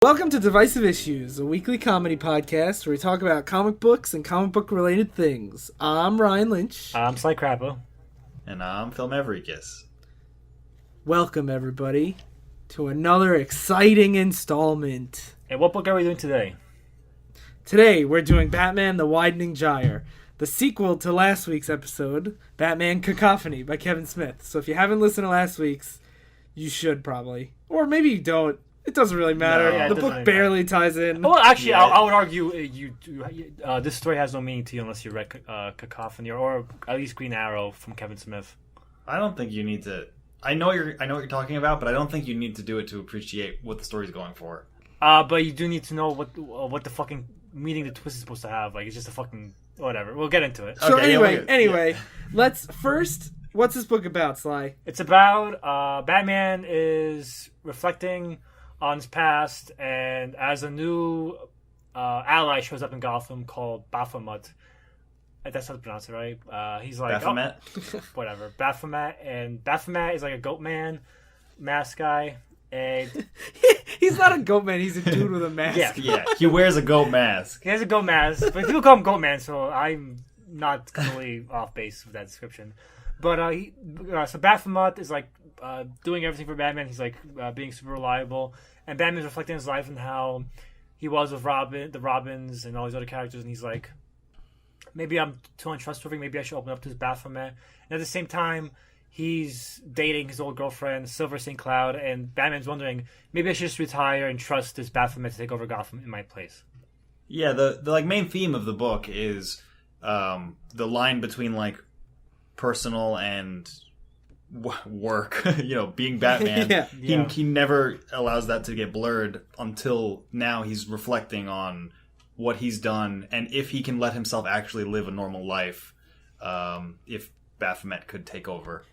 Welcome to Divisive Issues, a weekly comedy podcast where we talk about comic books and comic book related things. I'm Ryan Lynch. I'm Sly Crappo. And I'm Phil Maverickus. Welcome, everybody, to another exciting installment. And what book are we doing today? Today, we're doing Batman the Widening Gyre, the sequel to last week's episode, Batman Cacophony by Kevin Smith. So if you haven't listened to last week's, you should probably. Or maybe you don't. It doesn't really matter. No, the book really barely ties in. Well, actually, yeah. I would argue this story has no meaning to you unless you read Cacophony or at least Green Arrow from Kevin Smith. I don't think you need to. I know what you're talking about, but I don't think you need to do it to appreciate what the story's going for. But you do need to know what the fucking meaning the twist is supposed to have. Like, it's just a fucking whatever. We'll get into it. So Okay, anyway, let's first. What's this book about, Sly? It's about Batman is reflecting on his past, and as a new ally shows up in Gotham called Baphomet. That's how to pronounce it, right? He's like Baphomet? Whatever, Baphomet, and Baphomet is like a goat man, mask guy, and He's not a goat man. He's a dude with a mask. Yeah, he wears a goat mask. he has a goat mask, but people call him Goat Man, so I'm not completely off base with that description. But so Baphomet is like doing everything for Batman. He's like being super reliable, and Batman's reflecting his life and how he was with the Robins, and all these other characters. And he's like, maybe I'm too untrustworthy. Maybe I should open up to this Baphomet. And at the same time, he's dating his old girlfriend, Silver St. Cloud, and Batman's wondering, maybe I should just retire and trust this Baphomet to take over Gotham in my place. Yeah, the like main theme of the book is the line between like personal and work. Being Batman. Yeah. He never allows that to get blurred until now. He's reflecting on what he's done and if he can let himself actually live a normal life. If Baphomet could take over.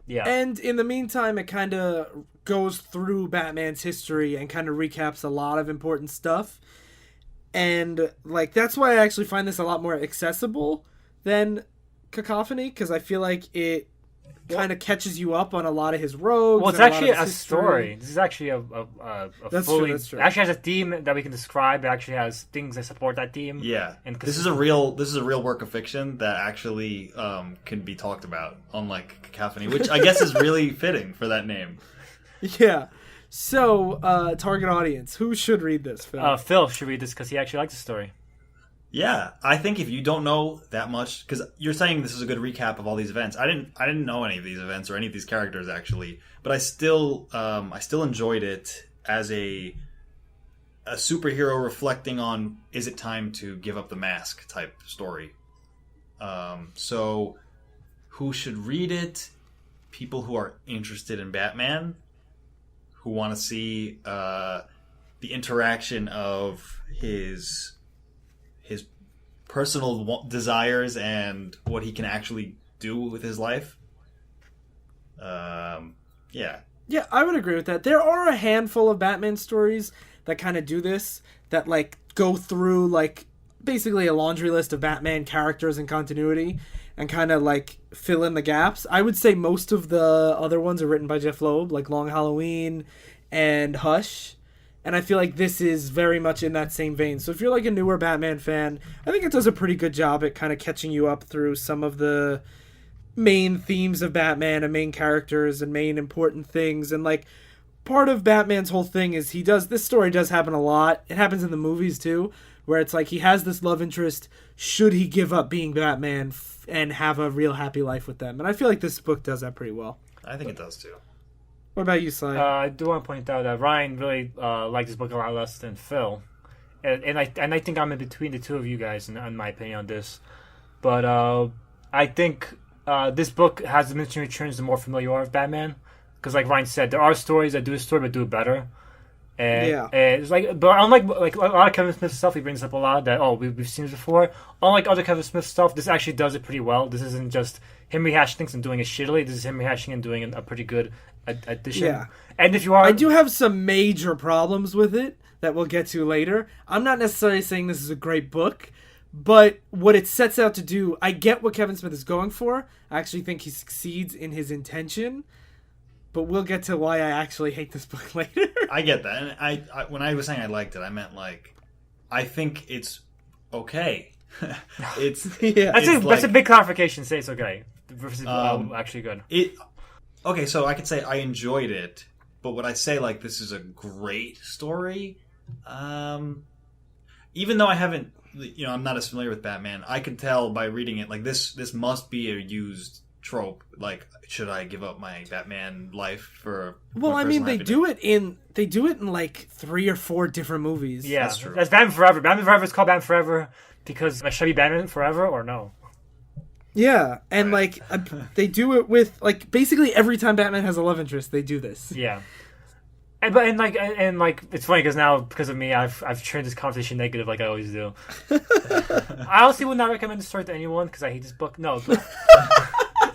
Yeah. And in the meantime, it kind of goes through Batman's history and kind of recaps a lot of important stuff. And like that's why I actually find this a lot more accessible than Cacophony, because I feel like it kind of catches you up on a lot of his rogues. Well, it's actually a story. This is actually a That's fully... true. It actually has a theme that we can describe. It actually has things that support that theme. Yeah, And this is a real work of fiction that actually can be talked about, unlike Cacophony, which I guess is really fitting for that name. Yeah. So, target audience, who should read this, Phil? Phil should read this because he actually likes the story. Yeah, I think if you don't know that much, because you're saying this is a good recap of all these events. I didn't know any of these events or any of these characters actually, but I still enjoyed it as a superhero reflecting on, is it time to give up the mask type story. So who should read it? People who are interested in Batman, who want to see the interaction of his personal desires and what he can actually do with his life. Yeah. Yeah, I would agree with that. There are a handful of Batman stories that kind of do this, that like go through like basically a laundry list of Batman characters and continuity and kind of like fill in the gaps. I would say most of the other ones are written by Jeff Loeb, like Long Halloween and Hush. And I feel like this is very much in that same vein. So if you're like a newer Batman fan, I think it does a pretty good job at kind of catching you up through some of the main themes of Batman and main characters and main important things. And like part of Batman's whole thing is this story does happen a lot. It happens in the movies too, where it's like he has this love interest. Should he give up being Batman and have a real happy life with them? And I feel like this book does that pretty well. I think it does too. What about you, Sly? I do want to point out that Ryan really liked this book a lot less than Phil, and I think I'm in between the two of you guys in my opinion on this. But I think this book has diminishing returns the more familiar you are with Batman, because like Ryan said, there are stories that do the story but do it better. And it's like, but unlike like a lot of Kevin Smith stuff, he brings up a lot that we've seen this before. Unlike other Kevin Smith stuff, this actually does it pretty well. This isn't just him rehashing things and doing it shittily. This is him rehashing and doing a pretty good addition. Yeah. And if you are, I do have some major problems with it that we'll get to later. I'm not necessarily saying this is a great book, but what it sets out to do, I get what Kevin Smith is going for. I actually think he succeeds in his intention. but we'll get to why I actually hate this book later. I get that, and I when I was saying I liked it, I meant like I think it's okay. It's That's a big clarification. Say it's okay versus actually good. Okay, so I could say I enjoyed it, but would I say like this is a great story? Even though I haven't, I'm not as familiar with Batman, I could tell by reading it like this must be a used trope. Like, should I give up my Batman life for? Well, I mean, they do it in like 3 or 4 different movies. Yeah, that's true. That's Batman Forever. Batman Forever is called Batman Forever because should I be Batman Forever or no? Yeah, and like they do it with like basically every time Batman has a love interest, they do this. Yeah, and it's funny because now because of me, I've turned this conversation negative like I always do. I honestly would not recommend this story to anyone because I hate this book. No,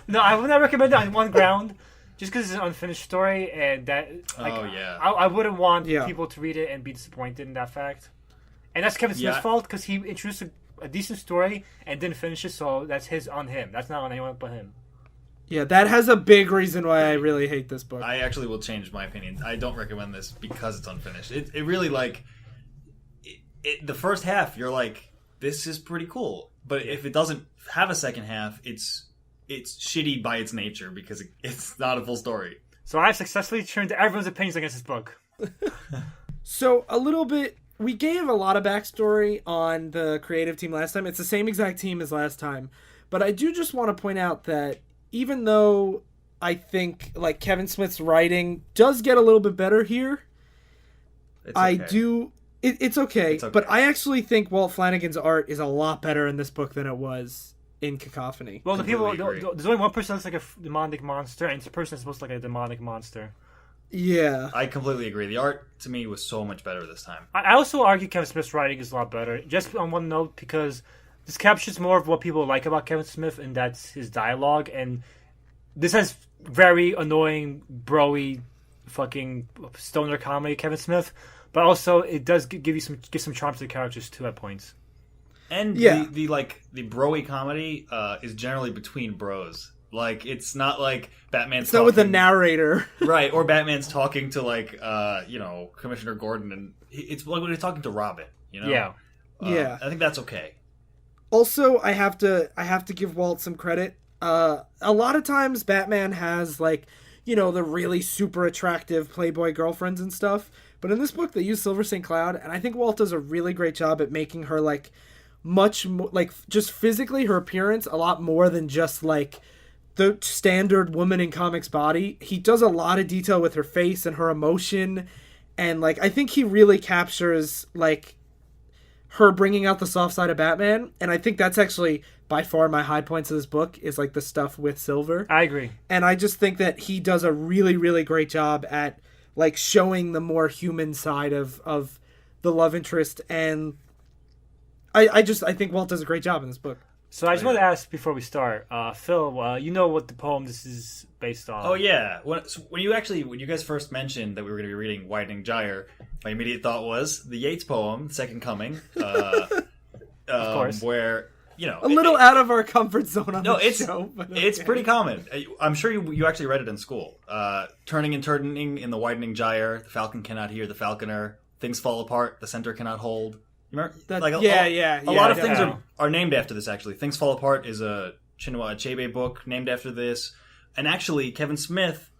no, I would not recommend it on one ground, just because it's an unfinished story, and that I wouldn't want people to read it and be disappointed in that fact. And that's Kevin Smith's fault because he introduced a decent story and didn't finish it, so that's on him. That's not on anyone but him. Yeah, that has a big reason why I really hate this book. I actually will change my opinion. I don't recommend this because it's unfinished. It really like the first half. You're like, this is pretty cool, but if it doesn't have a second half, it's shitty by its nature because it's not a full story. So I've successfully turned everyone's opinions against this book. So a little bit. We gave a lot of backstory on the creative team last time. It's the same exact team as last time. But I do just want to point out that even though I think like Kevin Smith's writing does get a little bit better here, it's okay. But I actually think Walt Flanagan's art is a lot better in this book than it was in Cacophony. Well, there's only one person that's like a demonic monster, and this person is supposed to look like a demonic monster. Yeah. I completely agree. The art, to me, was so much better this time. I also argue Kevin Smith's writing is a lot better, just on one note, because this captures more of what people like about Kevin Smith, and that's his dialogue, and this has very annoying, bro-y, fucking stoner comedy Kevin Smith, but also it does give some charm to the characters, too, at points. And the bro-y comedy is generally between bros. Like, it's not like Batman's talking... with the narrator. Right, or Batman's talking to, like, Commissioner Gordon, and it's like when he's talking to Robin, Yeah. Yeah. I think that's okay. Also, I have to give Walt some credit. A lot of times Batman has, like, the really super attractive Playboy girlfriends and stuff, but in this book they use Silver St. Cloud, and I think Walt does a really great job at making her, like, much more, like, just physically, her appearance, a lot more than just, like, the standard woman in comics body. He does a lot of detail with her face and her emotion, and like I think he really captures like her bringing out the soft side of Batman, and I think that's actually by far my high points of this book is like the stuff with Silver. I agree. And I just think that he does a really, really great job at like showing the more human side of the love interest, and I think Walt does a great job in this book. So I just want to ask before we start, Phil, you know what the poem this is based on? Oh yeah, when you guys first mentioned that we were going to be reading Widening Gyre, my immediate thought was the Yeats poem, Second Coming, of course, where a little out of our comfort zone on the show. But okay. It's pretty common. I'm sure you actually read it in school. Turning and turning in the widening gyre, the falcon cannot hear the falconer. Things fall apart, the center cannot hold. Remember? A lot of things are named after this, actually. Things Fall Apart is a Chinua Achebe book named after this. And actually, Kevin Smith,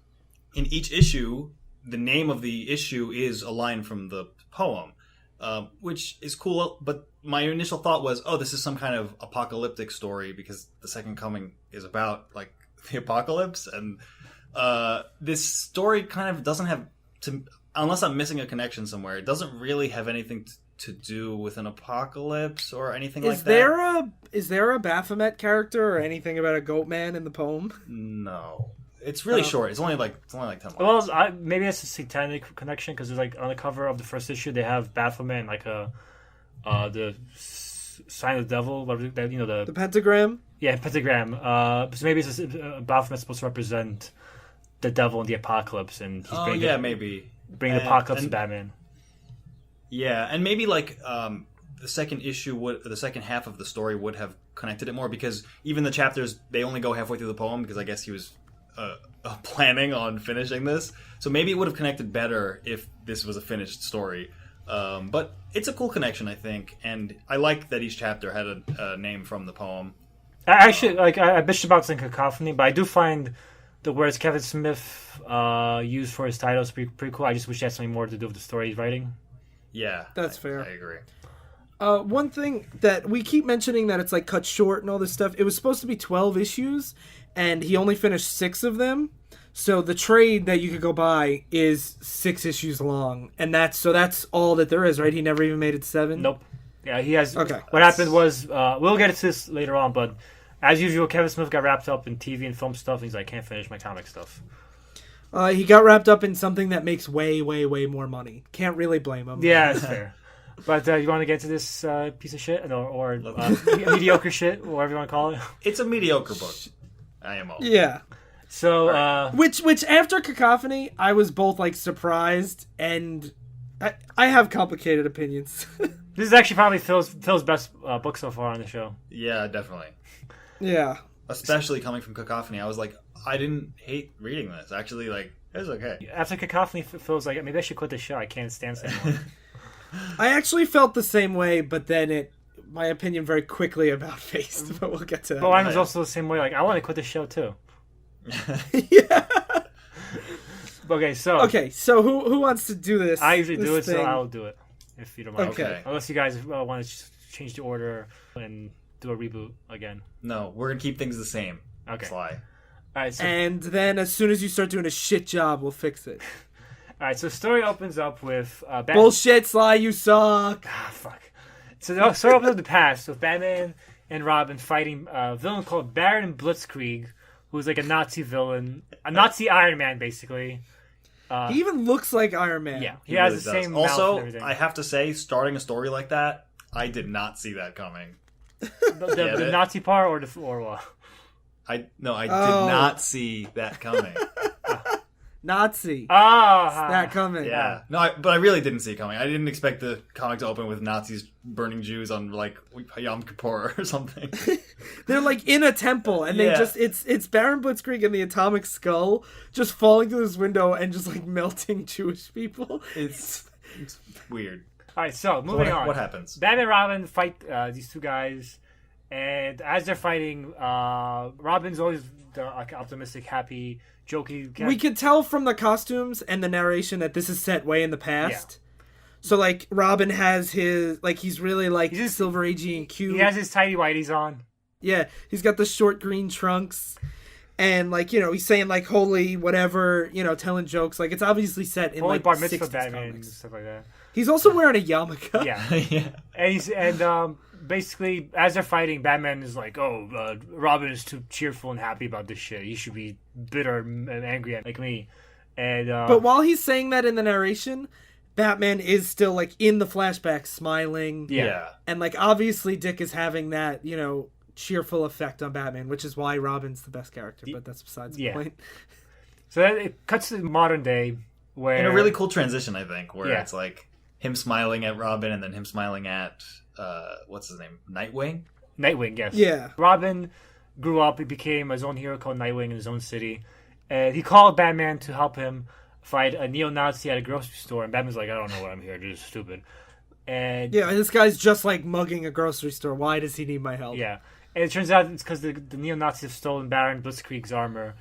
in each issue, the name of the issue is a line from the poem, which is cool. But my initial thought was, this is some kind of apocalyptic story because the Second Coming is about, like, the apocalypse. And this story kind of doesn't have, unless I'm missing a connection somewhere, it doesn't really have anything to do with an apocalypse or anything like that. Is there a Baphomet character or anything about a goat man in the poem? No. It's really short. It's only like 10 lines. Well, maybe it's a satanic connection because like on the cover of the first issue they have Baphomet and like the sign of the devil, the pentagram. Yeah, pentagram. So maybe it's Baphomet's supposed to represent the devil in the apocalypse, and he's maybe bringing the apocalypse to Batman. Yeah, and maybe like the second half of the story would have connected it more because even the chapters they only go halfway through the poem because I guess he was planning on finishing this. So maybe it would have connected better if this was a finished story. But it's a cool connection, I think, and I like that each chapter had a name from the poem. I bitched about some Cacophony, but I do find the words Kevin Smith used for his titles pretty cool. I just wish he had something more to do with the story he's writing. Yeah, That's fair. I agree. One thing that we keep mentioning that it's like cut short and all this stuff. It was supposed to be 12 issues, and he only finished 6 of them. So the trade that you could go buy is 6 issues long, and that's all that there is, right? He never even made it 7. Nope. Yeah, he has. Okay. What happened was we'll get into this later on, but as usual, Kevin Smith got wrapped up in TV and film stuff. And he's like, can't finish my comic stuff. He got wrapped up in something that makes way, way, way more money. Can't really blame him. Yeah, that's fair. But you want to get to this piece of shit or mediocre shit, whatever you want to call it? It's a mediocre book. IMO. Yeah. So, which after Cacophony, I was both like surprised and I have complicated opinions. this is actually probably Phil's best book so far on the show. Yeah, definitely. Yeah. Especially coming from Cacophony, I was like, I didn't hate reading this. Actually, like, it was okay. After Cacophony, Phil's like, maybe I should quit the show. I can't stand this anymore. I actually felt the same way, but then my opinion very quickly about faced. But we'll get to that. But mine was also the same way. Like, I want to quit the show too. Yeah. Okay, so who wants to do this? I usually do it, thing? so I'll do it if you don't mind. Okay. Unless you guys want to change the order and do a reboot again. No, we're gonna keep things the same. Okay. Sly. All right. So, And then as soon as you start doing a shit job, we'll fix it. all right. So the story opens up with Bullshit, Sly, you suck. Ah, fuck. So the story opens up the past with Batman and Robin fighting a villain called Baron Blitzkrieg, who's like a Nazi villain, a Nazi Iron Man, basically. He even looks like Iron Man. Yeah, he has the really same does. mouth and Also, everything. I have to say, starting a story like that, I did not see that coming. The Nazi part or what? I did not see that coming. Nazi. Ah, That coming. Yeah, no, but I really didn't see it coming. I didn't expect the comic to open with Nazis burning Jews on like Yom Kippur or something. They're like in a temple, and they Yeah. just it's Baron Blitzkrieg and the Atomic Skull just falling through this window and just like melting Jewish people. It's weird. All right, so moving on. What happens? Batman and Robin fight these two guys, and as they're fighting, Robin's always the optimistic, happy, jokey. We could tell from the costumes and the narration that this is set way in the past. So like Robin has his like he's really like He's Silver Agey and cute. He has his tidy whities on. Yeah, he's got the short green trunks. And like, he's saying like holy whatever, telling jokes. Like it's obviously set in Holy like bar mitzvah 60s Batman and comics. stuff like that. He's also wearing a yarmulke. Yeah. Yeah. And basically, as they're fighting, Batman is like, Robin is too cheerful and happy about this shit. He should be bitter and angry like me. And But while he's saying that in the narration, Batman is still like in the flashback smiling. Yeah. And like obviously Dick is having that, cheerful effect on Batman, which is why Robin's the best character, but that's besides the point. So then it cuts to modern day where... In a really cool transition, I think, where Yeah. it's like him smiling at Robin and then him smiling at, what's his name? Nightwing? Nightwing, yes. Yeah. Robin grew up, he became his own hero called Nightwing in his own city. And he called Batman to help him fight a neo-Nazi at a grocery store. And Batman's like, I don't know what I'm here, this is stupid. And Yeah, this guy's just like mugging a grocery store. Why does he need my help? yeah. And it turns out it's because the neo-Nazis have stolen Baron Blitzkrieg's armor.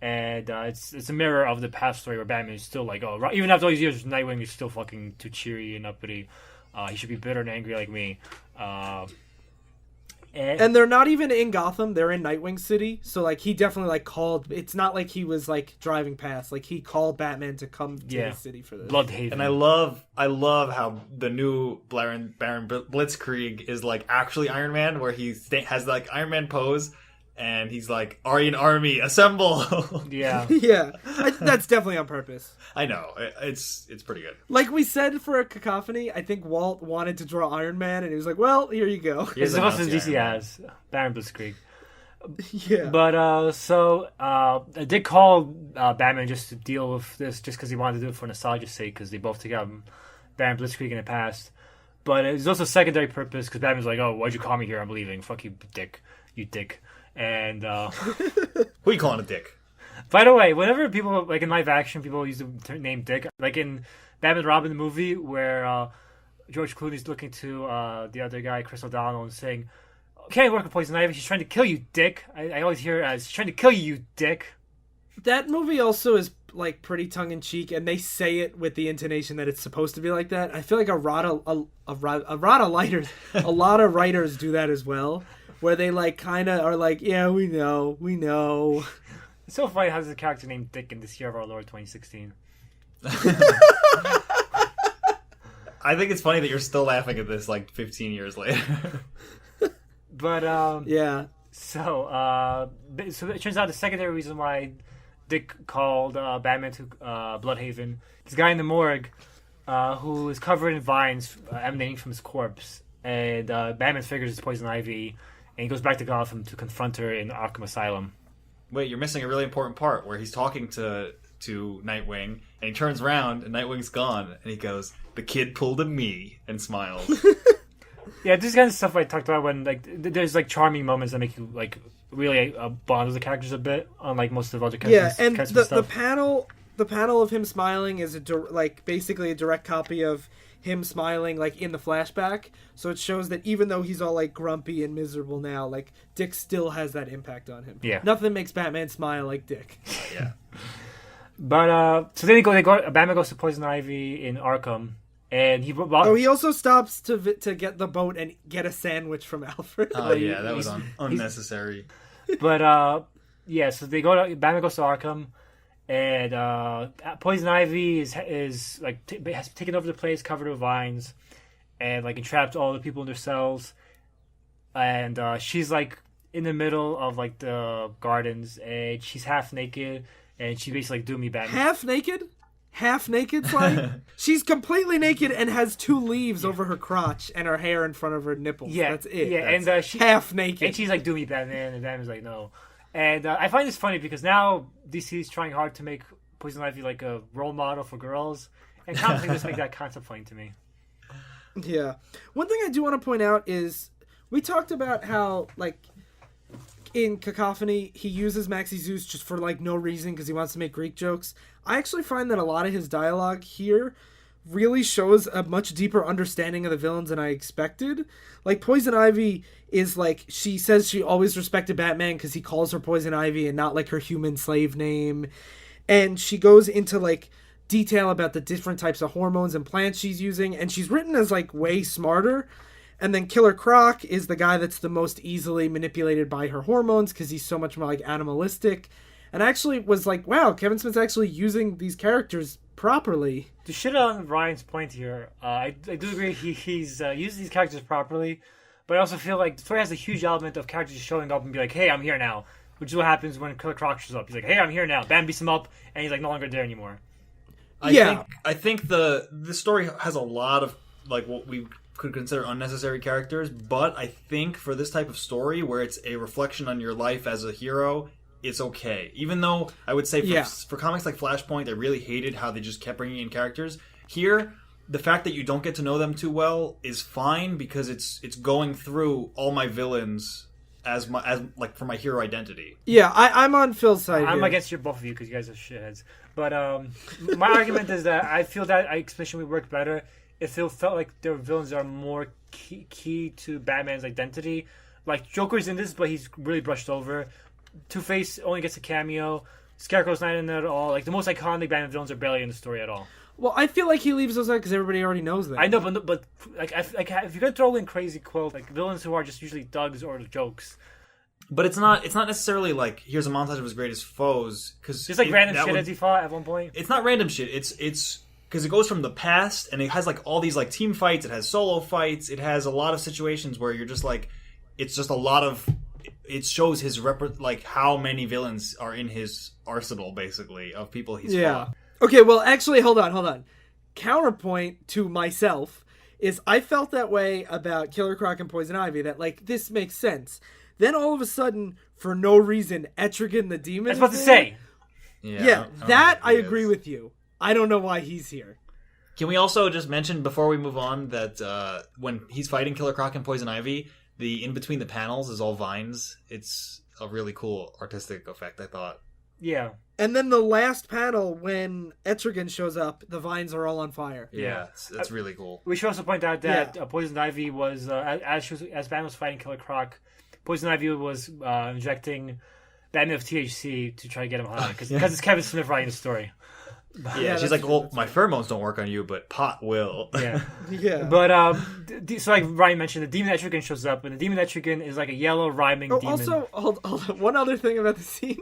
And it's a mirror of the past story where Batman is still like, even after all these years, Nightwing is still fucking too cheery and uppity. He should be bitter and angry like me. And they're not even in Gotham. They're in Nightwing City. So, like, he definitely, like, called... It's not like he was, like, driving past. Like, he called Batman to come to the city for this. Bloodhaven. And I love how the new Baron Blitzkrieg is, like, actually Iron Man, where he has, like, Iron Man pose, and he's like, Aryan Army, assemble! Yeah. Yeah. That's definitely on purpose. I know. It's pretty good. Like we said for a Cacophony, I think Walt wanted to draw Iron Man, and he was like, well, here you go. It's the most Nazi DC Iron Man. has, Baron Blitzkrieg. Yeah. But, so, I did call Batman just to deal with this, just because he wanted to do it for nostalgia's sake, because they both took out Baron Blitzkrieg in the past. But it was also a secondary purpose, because Batman's like, why'd you call me here? I'm leaving. Fuck you, dick. You dick. And, Who you calling a dick? By the way, whenever people like in live action, people use the name Dick, like in Batman and Robin the movie, where George Clooney's looking to the other guy, Chris O'Donnell, and saying, "Can't work with Poison Ivy. She's trying to kill you, Dick." I always hear it as, "She's trying to kill you, Dick." That movie also is like pretty tongue in cheek, and they say it with the intonation that it's supposed to be like that. I feel like a lot of writers do that as well, where they like kind of are like, "Yeah, we know." It's so funny how there's a character named Dick in this year of our Lord 2016. I think it's funny that you're still laughing at this like 15 years later. But yeah. So it turns out the secondary reason why Dick called Batman to Bloodhaven, this guy in the morgue who is covered in vines emanating from his corpse, and Batman figures it's Poison Ivy, and he goes back to Gotham to confront her in Arkham Asylum. Wait, you're missing a really important part where he's talking to Nightwing, and he turns around, and Nightwing's gone, and he goes, "The kid pulled a me," and smiles. Yeah, this kind of stuff I talked about when like there's like charming moments that make you like really bond with the characters a bit, unlike most of the other characters. Yeah, and the panel of him smiling is basically a direct copy of him smiling like in the flashback. So it shows that even though he's all like grumpy and miserable now, like Dick still has that impact on him. Yeah, nothing makes Batman smile like Dick. Yeah. But so then Batman goes to Poison Ivy in Arkham, and he also stops to get the boat and get a sandwich from Alfred. Oh yeah, that was unnecessary. But yeah, so Batman goes to Arkham, and Poison Ivy is like has taken over the place, covered with vines, and like entrapped all the people in their cells, and she's like in the middle of like the gardens, and she's half naked. And she basically like, "Do me, Batman." Half naked, like she's completely naked and has two leaves over her crotch and her hair in front of her nipples. Yeah, that's it. Yeah, that's she half naked, and she's like, "Do me, Batman," and Batman's like, "No." And I find this funny because now DC is trying hard to make Poison Ivy like a role model for girls, and comics just make that concept funny to me. Yeah, one thing I do want to point out is we talked about how like. In Cacophony, he uses Maxie Zeus just for like no reason because he wants to make Greek jokes. I actually find that a lot of his dialogue here really shows a much deeper understanding of the villains than I expected. Like Poison Ivy is like, she says she always respected Batman because he calls her Poison Ivy and not like her human slave name. And she goes into like detail about the different types of hormones and plants she's using, and she's written as like way smarter. And then Killer Croc is the guy that's the most easily manipulated by her hormones because he's so much more like animalistic. And I actually was like, wow, Kevin Smith's actually using these characters properly. To shit on Ryan's point here, I do agree he's using these characters properly, but I also feel like the story has a huge element of characters showing up and be like, "Hey, I'm here now," which is what happens when Killer Croc shows up. He's like, "Hey, I'm here now." Bam beats him up, and he's like no longer there anymore. I think the story has a lot of like what we could consider unnecessary characters, but I think for this type of story where it's a reflection on your life as a hero, it's okay. Even though I would say for comics like Flashpoint, I really hated how they just kept bringing in characters. Here, the fact that you don't get to know them too well is fine because it's going through all my villains as like for my hero identity. Yeah, I'm on Phil's side. I'm here. against both of you because you guys are shitheads. But my argument is that I feel that especially worked better if it felt like their villains are more key to Batman's identity. Like, Joker's in this, but he's really brushed over. Two-Face only gets a cameo. Scarecrow's not in there at all. Like, the most iconic Batman villains are barely in the story at all. Well, I feel like he leaves those out because everybody already knows them. I know, but like if you're gonna throw in crazy quotes, like villains who are just usually thugs or jokes. But it's not necessarily like here's a montage of his greatest foes because just like random shit as he fought at one point. It's not random shit. It's because it goes from the past and it has like all these like team fights. It has solo fights. It has a lot of situations where you're just like, it's just a lot of. It shows his like how many villains are in his arsenal, basically, of people he's fought. Okay, well, actually, hold on. Counterpoint to myself is I felt that way about Killer Croc and Poison Ivy, that, like, this makes sense. Then all of a sudden, for no reason, Etrigan the Demon I was about to say. Yeah, that I agree with you. I don't know why he's here. Can we also just mention, before we move on, that when he's fighting Killer Croc and Poison Ivy, the in-between the panels is all vines. It's a really cool artistic effect, I thought. Yeah. And then the last panel, when Etrigan shows up, the vines are all on fire. Yeah, that's really cool. We should also point out that Poison Ivy was, as Batman was fighting Killer Croc, Poison Ivy was injecting Batman with THC to try to get him high. Because it's Kevin Smith writing the story. Yeah, she's like, well, my pheromones don't work on you, but pot will. Yeah. Yeah. But, so like Ryan mentioned, the Demon Etrigan shows up, and the Demon Etrigan is like a yellow rhyming demon. Also, hold on, one other thing about the scene.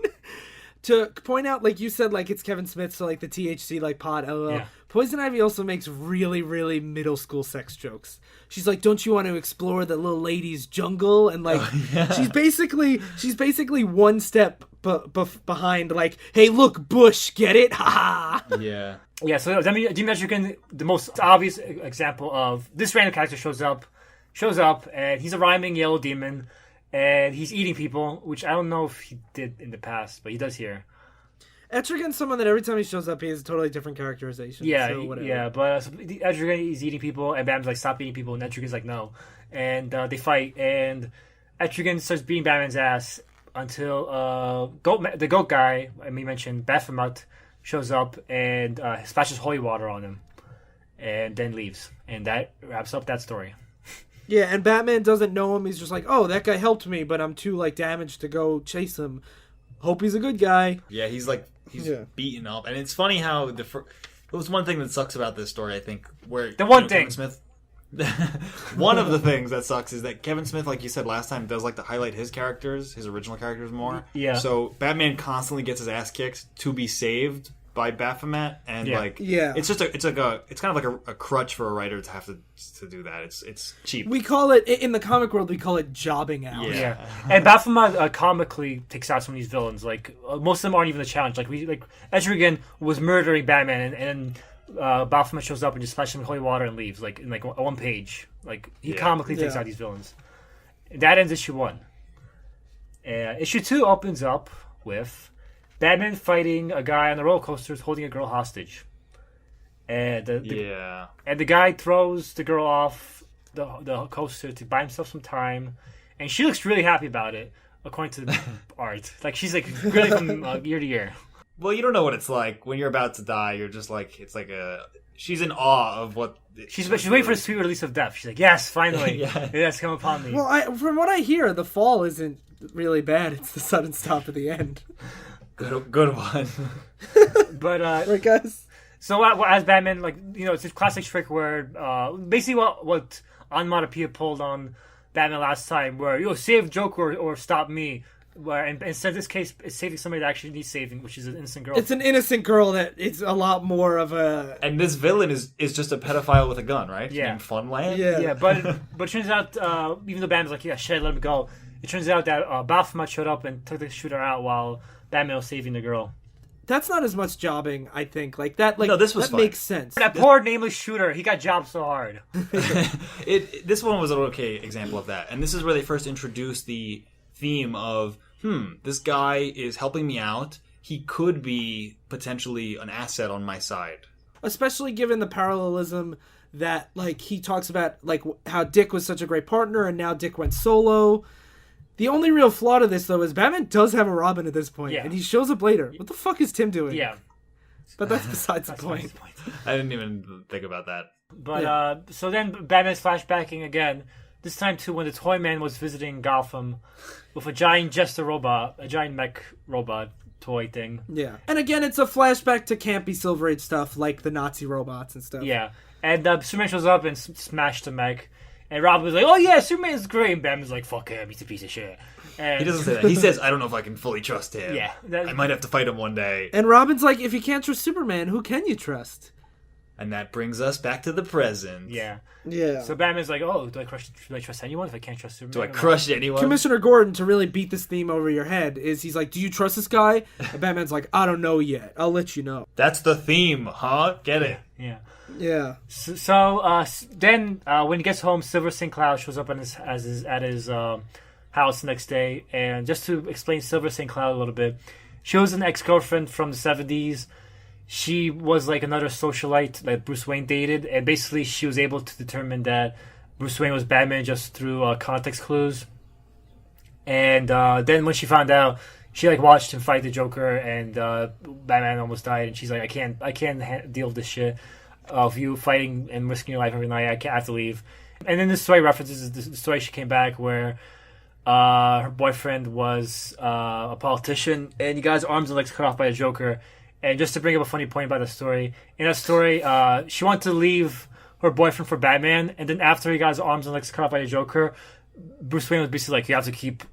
To point out, like you said, like it's Kevin Smith, so like the THC, like pot, LOL. Yeah. Poison Ivy also makes really, really middle school sex jokes. She's like, "Don't you want to explore the little lady's jungle?" And like, she's basically one step behind. Like, "Hey, look, bush, get it? Ha ha!" Yeah. Yeah. So Demon Etrigan, the most obvious example of this random character shows up, and he's a rhyming yellow demon. And he's eating people, which I don't know if he did in the past, but he does here. Etrigan's someone that every time he shows up, he has a totally different characterization. Yeah, so whatever. yeah. But Etrigan, he's eating people, and Batman's like, "Stop eating people," and Etrigan's like, "No." And they fight, and Etrigan starts beating Batman's ass until the goat guy, I mean, mentioned Baphomet, shows up and splashes holy water on him, and then leaves. And that wraps up that story. Yeah, and Batman doesn't know him. He's just like, "Oh, that guy helped me, but I'm too like damaged to go chase him. Hope he's a good guy." Yeah, he's beaten up, and it's funny how it was one thing that sucks about this story. I think where Kevin Smith. One of the things that sucks is that Kevin Smith, like you said last time, does like to highlight his original characters more. Yeah. So Batman constantly gets his ass kicked to be saved by Baphomet, and it's kind of like a crutch for a writer to have to do that. It's cheap. We call it in the comic world. We call it jobbing out. Yeah. And Baphomet comically takes out some of these villains. Like most of them aren't even a challenge. Like Etrigan was murdering Batman, and Baphomet shows up and just splashes him with holy water and leaves. Like in like one page. Like he comically takes out these villains. That ends issue 1. Issue 2 opens up with Batman fighting a guy on the roller coasters holding a girl hostage. And the guy throws the girl off the coaster to buy himself some time. And she looks really happy about it, according to the art. Like, she's like really from year to year. Well, you don't know what it's like. When you're about to die, you're just like, it's like she's in awe of what... She's waiting for the sweet release of death. She's like, yes, finally. It has come upon me. Well, from what I hear, the fall isn't really bad. It's the sudden stop at the end. Good one. But right, guys. So as Batman, like, you know, it's a classic trick where basically what Onomatopoeia pulled on Batman last time, where save Joker or stop me. Where instead of this case, it's saving somebody that actually needs saving, which is an innocent girl. It's an innocent girl that it's a lot more of a. And this villain is just a pedophile with a gun, right? Yeah. Named Funland. Yeah. But it turns out, even though Batman's like, yeah, shit, let him go. It turns out that Baphomet showed up and took the shooter out while Batman was saving the girl. That's not as much jobbing, I think. Like that. Like no, this was that fun. Makes sense. That poor nameless shooter, he got jobbed so hard. This one was an okay example of that, and this is where they first introduced the theme of, this guy is helping me out. He could be potentially an asset on my side. Especially given the parallelism that, like, he talks about, like, how Dick was such a great partner and now Dick went solo. The only real flaw to this, though, is Batman does have a Robin at this point, and he shows up later. What the fuck is Tim doing? Yeah. But that's besides the point. I didn't even think about that. But, so then Batman's flashbacking again, this time, too, when the Toyman was visiting Gotham with a giant jester robot, a giant mech robot toy thing. Yeah. And again, it's a flashback to campy Silver Age stuff, like the Nazi robots and stuff. Yeah. And Superman shows up and smashed the mech. And Robin was like, "Oh yeah, Superman's great." And Batman's like, "Fuck him, he's a piece of shit." And he doesn't say that. He says, "I don't know if I can fully trust him. Yeah, I might have to fight him one day." And Robin's like, "If you can't trust Superman, who can you trust?" And that brings us back to the present. Yeah. Yeah. So Batman's like, "Oh, do I trust anyone if I can't trust Superman? Do I crush anyone?" Commissioner Gordon, to really beat this theme over your head, is he's like, "Do you trust this guy?" And Batman's like, "I don't know yet. I'll let you know." That's the theme, huh? Get it? Yeah. Yeah. So then when he gets home, Silver St. Cloud shows up at his house the next day. And just to explain Silver St. Cloud a little bit, she was an ex-girlfriend from the 70s. She was like another socialite that Bruce Wayne dated. And basically she was able to determine that Bruce Wayne was Batman just through context clues. And then when she found out she like watched him fight the Joker, and Batman almost died, and she's like, I can't deal with this shit of you fighting and risking your life every night. I have to leave. And then the story references the story she came back where her boyfriend was a politician, and he got his arms and legs cut off by the Joker. And just to bring up a funny point about the story, in that story, she wanted to leave her boyfriend for Batman, and then after he got his arms and legs cut off by the Joker, Bruce Wayne was basically like, you have to keep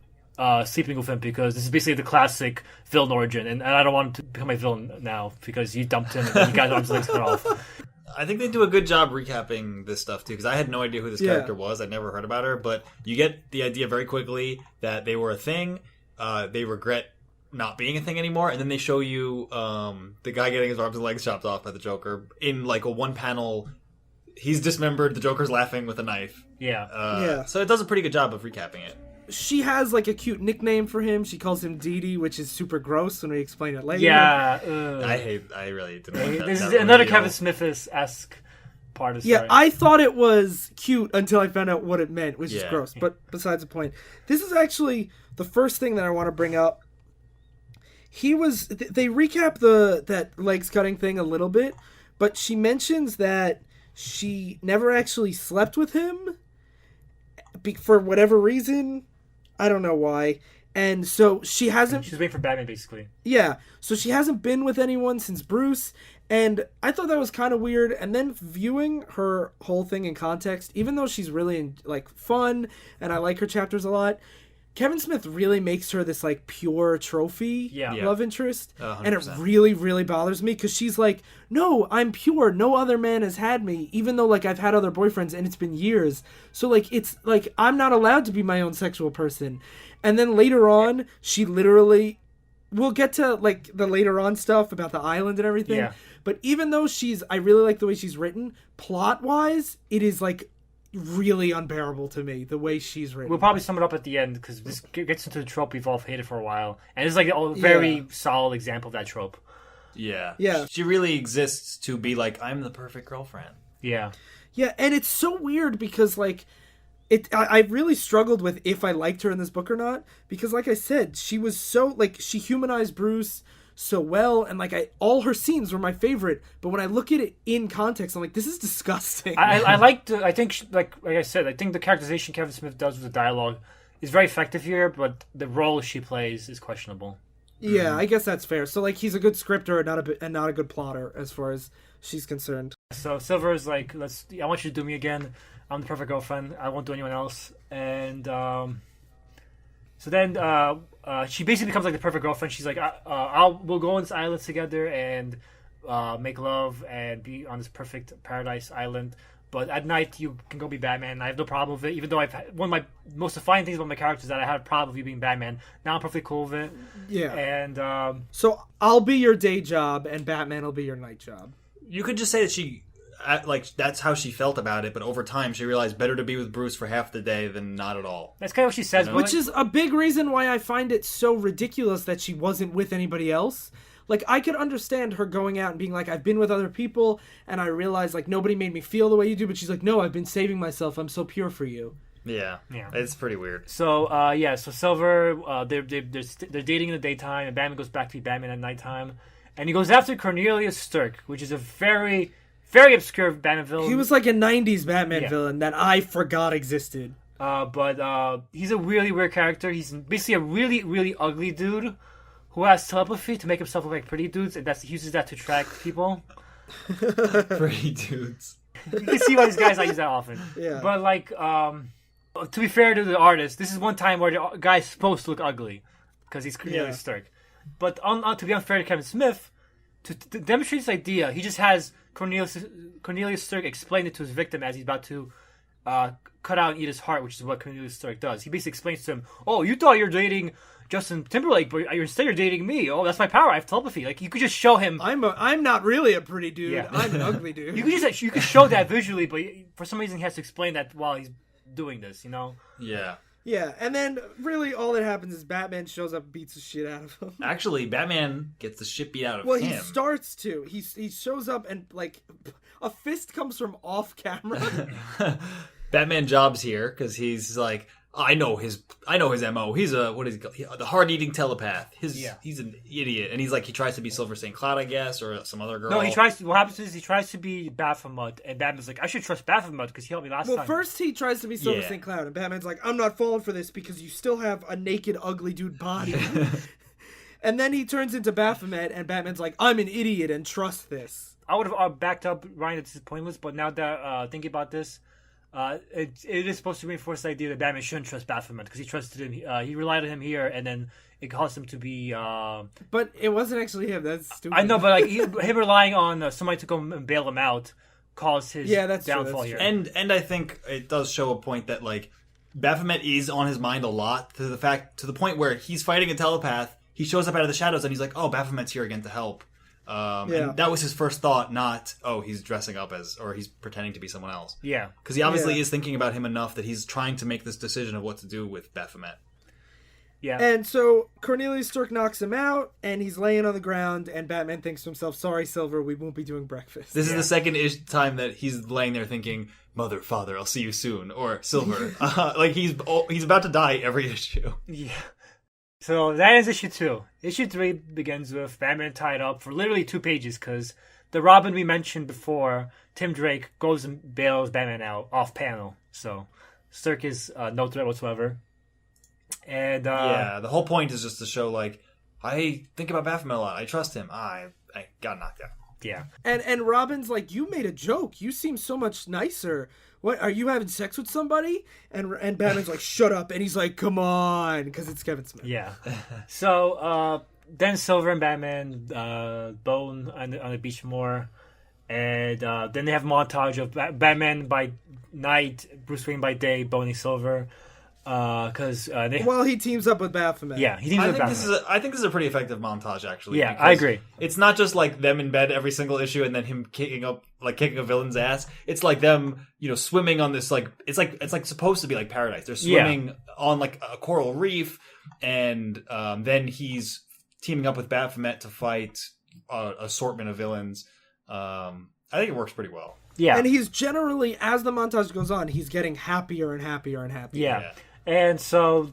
sleeping with him because this is basically the classic villain origin, and I don't want him to become a villain now because you dumped him and he got his arms and legs cut off. I think they do a good job recapping this stuff too, because I had no idea who this character was. I'd never heard about her, but you get the idea very quickly that they were a thing. They regret not being a thing anymore, and then they show you the guy getting his arms and legs chopped off by the Joker in like a one panel. He's dismembered. The Joker's laughing with a knife. Yeah. So it does a pretty good job of recapping it. She has like a cute nickname for him. She calls him Dee, which is super gross when we explain it later. Yeah. I really didn't like that. This is that another reveal. Kevin Smith-esque part of the story. Yeah, I thought it was cute until I found out what it meant, which is gross. But besides the point, this is actually the first thing that I want to bring up. They recap that legs cutting thing a little bit, but she mentions that she never actually slept with him for whatever reason. I don't know why. And so she hasn't... She's waiting for Batman, basically. Yeah. So she hasn't been with anyone since Bruce. And I thought that was kind of weird. And then viewing her whole thing in context, even though she's really like fun and I like her chapters a lot, Kevin Smith really makes her this like pure trophy love interest. 100%. And it really, really bothers me because she's like, no, I'm pure. No other man has had me, even though like I've had other boyfriends and it's been years. So like it's like I'm not allowed to be my own sexual person. And then later on, she literally, we'll get to like the later on stuff about the island and everything. Yeah. But even though I really like the way she's written, plot wise, it is like really unbearable to me the way she's written. We'll probably sum it up at the end because this gets into the trope we've all hated for a while, and it's like a very solid example of that trope. Yeah. She really exists to be like, I'm the perfect girlfriend. Yeah, and it's so weird because like I really struggled with if I liked her in this book or not, because like I said, she was so like she humanized Bruce so well, and like all her scenes were my favorite, but when I look at it in context, I'm like, this is disgusting. I think like I said, I think the characterization Kevin Smith does with the dialogue is very effective here, but the role she plays is questionable. Yeah, I guess that's fair. So like he's a good scripter and not a good plotter as far as she's concerned. So Silver is like, I want you to do me again. I'm the perfect girlfriend. I won't do anyone else. And so then she basically becomes like the perfect girlfriend. She's like, we'll go on this island together and make love and be on this perfect paradise island. But at night you can go be Batman. I have no problem with it. Even though one of my most defining things about my character is that I had a problem with you being Batman. Now I'm perfectly cool with it. Yeah. And so I'll be your day job and Batman will be your night job. You could just say that she, like, that's how she felt about it, but over time she realized better to be with Bruce for half the day than not at all. That's kind of what she says. Which is a big reason why I find it so ridiculous that she wasn't with anybody else. Like, I could understand her going out and being like, I've been with other people, and I realized, like, nobody made me feel the way you do, but she's like, no, I've been saving myself. I'm so pure for you. Yeah. It's pretty weird. So, so Silver, they're dating in the daytime, and Batman goes back to be Batman at nighttime. And he goes after Cornelius Stirk, which is a very, very obscure Batman villain. He was like a 90s Batman villain that I forgot existed. But he's a really weird character. He's basically a really, really ugly dude who has telepathy to make himself look like pretty dudes, and he uses that to attract people. Pretty dudes. You can see why these guys not use that often. Yeah. But like, to be fair to the artist, this is one time where the guy's supposed to look ugly because he's Cornelius Stirk. But to be unfair to Kevin Smith, to demonstrate this idea, he just has Cornelius Stirk explain it to his victim as he's about to cut out and eat his heart, which is what Cornelius Stirk does. He basically explains to him, "Oh, you thought you're dating Justin Timberlake, but instead you're dating me. Oh, that's my power. I have telepathy." Like, you could just show him. I'm not really a pretty dude. Yeah. I'm an ugly dude. You could show that visually, but for some reason he has to explain that while he's doing this. You know? Yeah. Yeah, and then really all that happens is Batman shows up and beats the shit out of him. Actually, Batman gets the shit beat out of him. Well, he starts to. He shows up and, like, a fist comes from off camera. Batman jobs here because he's like, I know his MO. He's a what is he called? The hard-eating telepath. He's an idiot, and he tries to be Silver St. Cloud, I guess, or some other girl. No, he tries. What happens is he tries to be Baphomet, and Batman's like, I should trust Baphomet because he helped me last time. Well, first he tries to be Silver St. Cloud, and Batman's like, I'm not falling for this because you still have a naked, ugly dude body. And then he turns into Baphomet, and Batman's like, I'm an idiot and trust this. I would have backed up Ryan that this is pointless, but now that thinking about this, it is supposed to reinforce the idea that Batman shouldn't trust Baphomet because he trusted him. He relied on him here, and then it caused him to be. But it wasn't actually him. That's stupid. I know, but like him relying on somebody to go and bail him out caused his downfall here. And I think it does show a point that like Baphomet is on his mind a lot to the point where he's fighting a telepath. He shows up out of the shadows and he's like, "Oh, Baphomet's here again to help." And that was his first thought, not, oh, he's dressing up as, or he's pretending to be someone else. Yeah. Because he obviously is thinking about him enough that he's trying to make this decision of what to do with Baphomet. Yeah. And so Cornelius Stirk knocks him out, and he's laying on the ground, and Batman thinks to himself, sorry, Silver, we won't be doing breakfast. This is the second time that he's laying there thinking, Mother, Father, I'll see you soon. Or, Silver. Like, he's about to die every issue. Yeah. So that is issue 2. Issue 3 begins with Batman tied up for literally 2 pages because the Robin we mentioned before, Tim Drake, goes and bails Batman out off panel. So Stirk is no threat whatsoever. And the whole point is just to show, like, I think about Baphomet a lot. I trust him. I got knocked out. Yeah. And Robin's like, you made a joke. You seem so much nicer. What, are you having sex with somebody? And Batman's like, shut up. And he's like, come on, because it's Kevin Smith. Yeah. So then Silver and Batman bone on the beach more. And then they have a montage of Batman by night, Bruce Wayne by day, boning Silver. Because well, he teams up with Baphomet. Yeah, he teams up with Baphomet. I think this is a pretty effective montage, actually. Yeah, I agree. It's not just like them in bed every single issue and then him kicking a villain's ass. It's like them, swimming on this it's like supposed to be like paradise. They're swimming on like a coral reef, and then he's teaming up with Baphomet to fight an assortment of villains. I think it works pretty well. Yeah, and he's generally, as the montage goes on, he's getting happier and happier and happier. Yeah. And so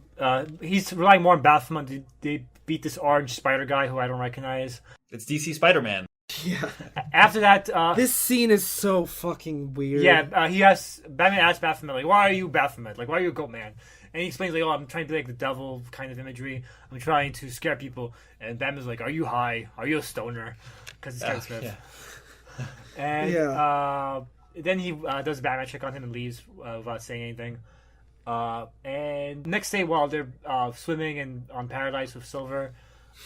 he's relying more on Baphomet. They beat this orange spider guy who I don't recognize. It's DC Spider-Man. Yeah. After that... this scene is so fucking weird. Yeah, Batman asks Baphomet, like, why are you Baphomet? Like, why are you a goat man? And he explains, like, oh, I'm trying to be like the devil kind of imagery. I'm trying to scare people. And Batman's like, are you high? Are you a stoner? Because it's Kevin Smith. Yeah. And then he does a Batman check on him and leaves without saying anything. And next day, while they're swimming on Paradise with Silver,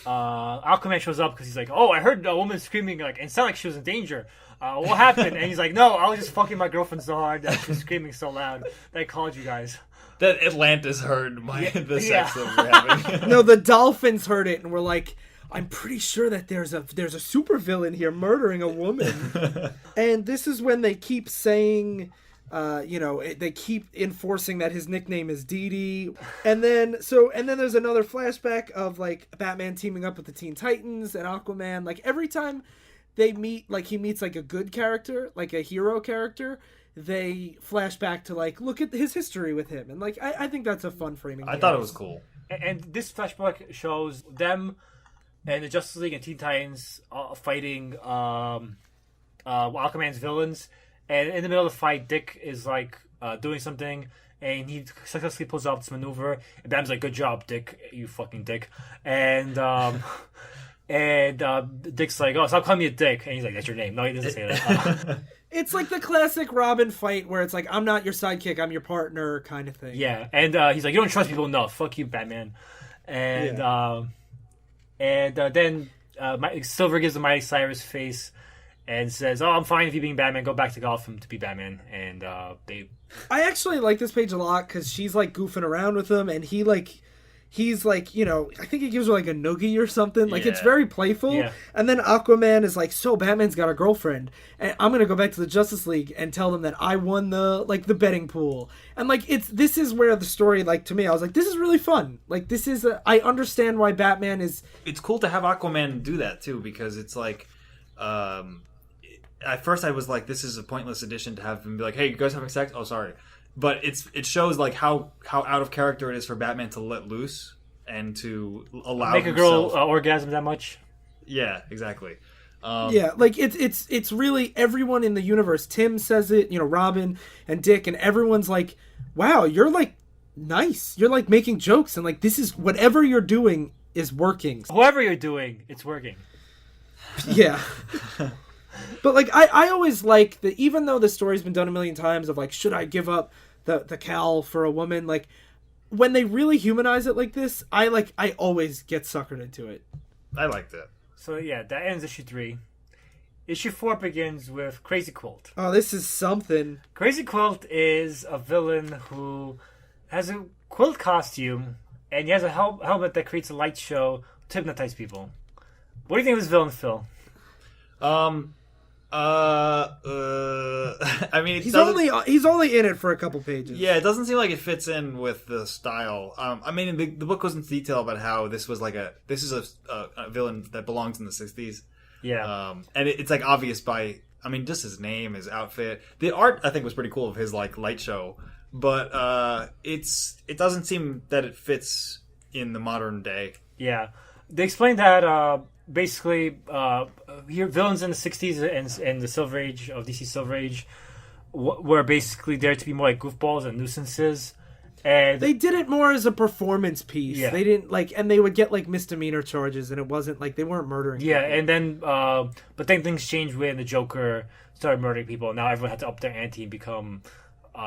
Aquaman shows up because he's like, "Oh, I heard a woman screaming, like, and it sounded like she was in danger. What happened?" And he's like, "No, I was just fucking my girlfriend so hard that she was screaming so loud that I called you guys." That Atlantis heard the sex that we're having. No, the dolphins heard it and were like, I'm pretty sure that there's a supervillain here murdering a woman. And this is when they keep saying, they keep enforcing that his nickname is Dee Dee. And then there's another flashback of like Batman teaming up with the Teen Titans and Aquaman. Like every time they meet, like he meets like a good character, like a hero character, they flash back to like look at his history with him. And like I think that's a fun framing. I thought it was cool. And this flashback shows them and the Justice League and Teen Titans fighting Aquaman's villains. And in the middle of the fight, Dick is like doing something, and he successfully pulls off this maneuver. And Batman's like, "Good job, Dick, you fucking dick." And Dick's like, "Oh, stop calling me a dick." And he's like, "That's your name." No, he doesn't say that. It's like the classic Robin fight where it's like, I'm not your sidekick, I'm your partner kind of thing. Yeah, and he's like, "You don't trust people enough. Fuck you, Batman." And then Silver gives the Mighty Cyrus face and says, "Oh, I'm fine with you being Batman. Go back to Gotham to be Batman." And I actually like this page a lot because she's like goofing around with him, and he's like, I think he gives her like a noogie or something. Like it's very playful. Yeah. And then Aquaman is like, "So Batman's got a girlfriend, and I'm gonna go back to the Justice League and tell them that I won the betting pool." And like this is where the story, like to me, I was like, this is really fun. Like this is I understand why Batman is. It's cool to have Aquaman do that too, because it's like. At first I was like, this is a pointless addition to have him be like, "Hey, you guys having sex?" "Oh, sorry." but it shows like how out of character it is for Batman to let loose and to allow Make a girl himself. orgasm that much. Yeah, exactly. Yeah, like it's really everyone in the universe. Tim says it, Robin and Dick, and everyone's like, "Wow, you're like nice. You're like making jokes, and like this is whatever you're doing is working." Whoever you're doing, it's working. Yeah. But like I always like that, even though the story's been done a million times of like, should I give up the cowl for a woman? Like when they really humanize it like this, I always get suckered into it. I liked it. So yeah, that ends issue 3. Issue 4 begins with Crazy Quilt. Oh, this is something. Crazy Quilt is a villain who has a quilt costume, and he has a helmet that creates a light show to hypnotize people. What do you think of this villain, Phil? I mean, he's only in it for a couple pages. Yeah, it doesn't seem like it fits in with the style. I mean, the book goes into detail about how this is a villain that belongs in the 60s. Yeah. And it's like obvious by, I mean, just his name, his outfit. The art I think was pretty cool of his like light show, but it doesn't seem that it fits in the modern day. Yeah. They explained that basically your villains in the 60s and the Silver Age of DC Silver Age were basically there to be more like goofballs and nuisances. And they did it more as a performance piece. Yeah. They didn't and they would get like misdemeanor charges, and it wasn't like they weren't murdering yeah, people. and then but then things changed when the Joker started murdering people, and now everyone had to up their ante and become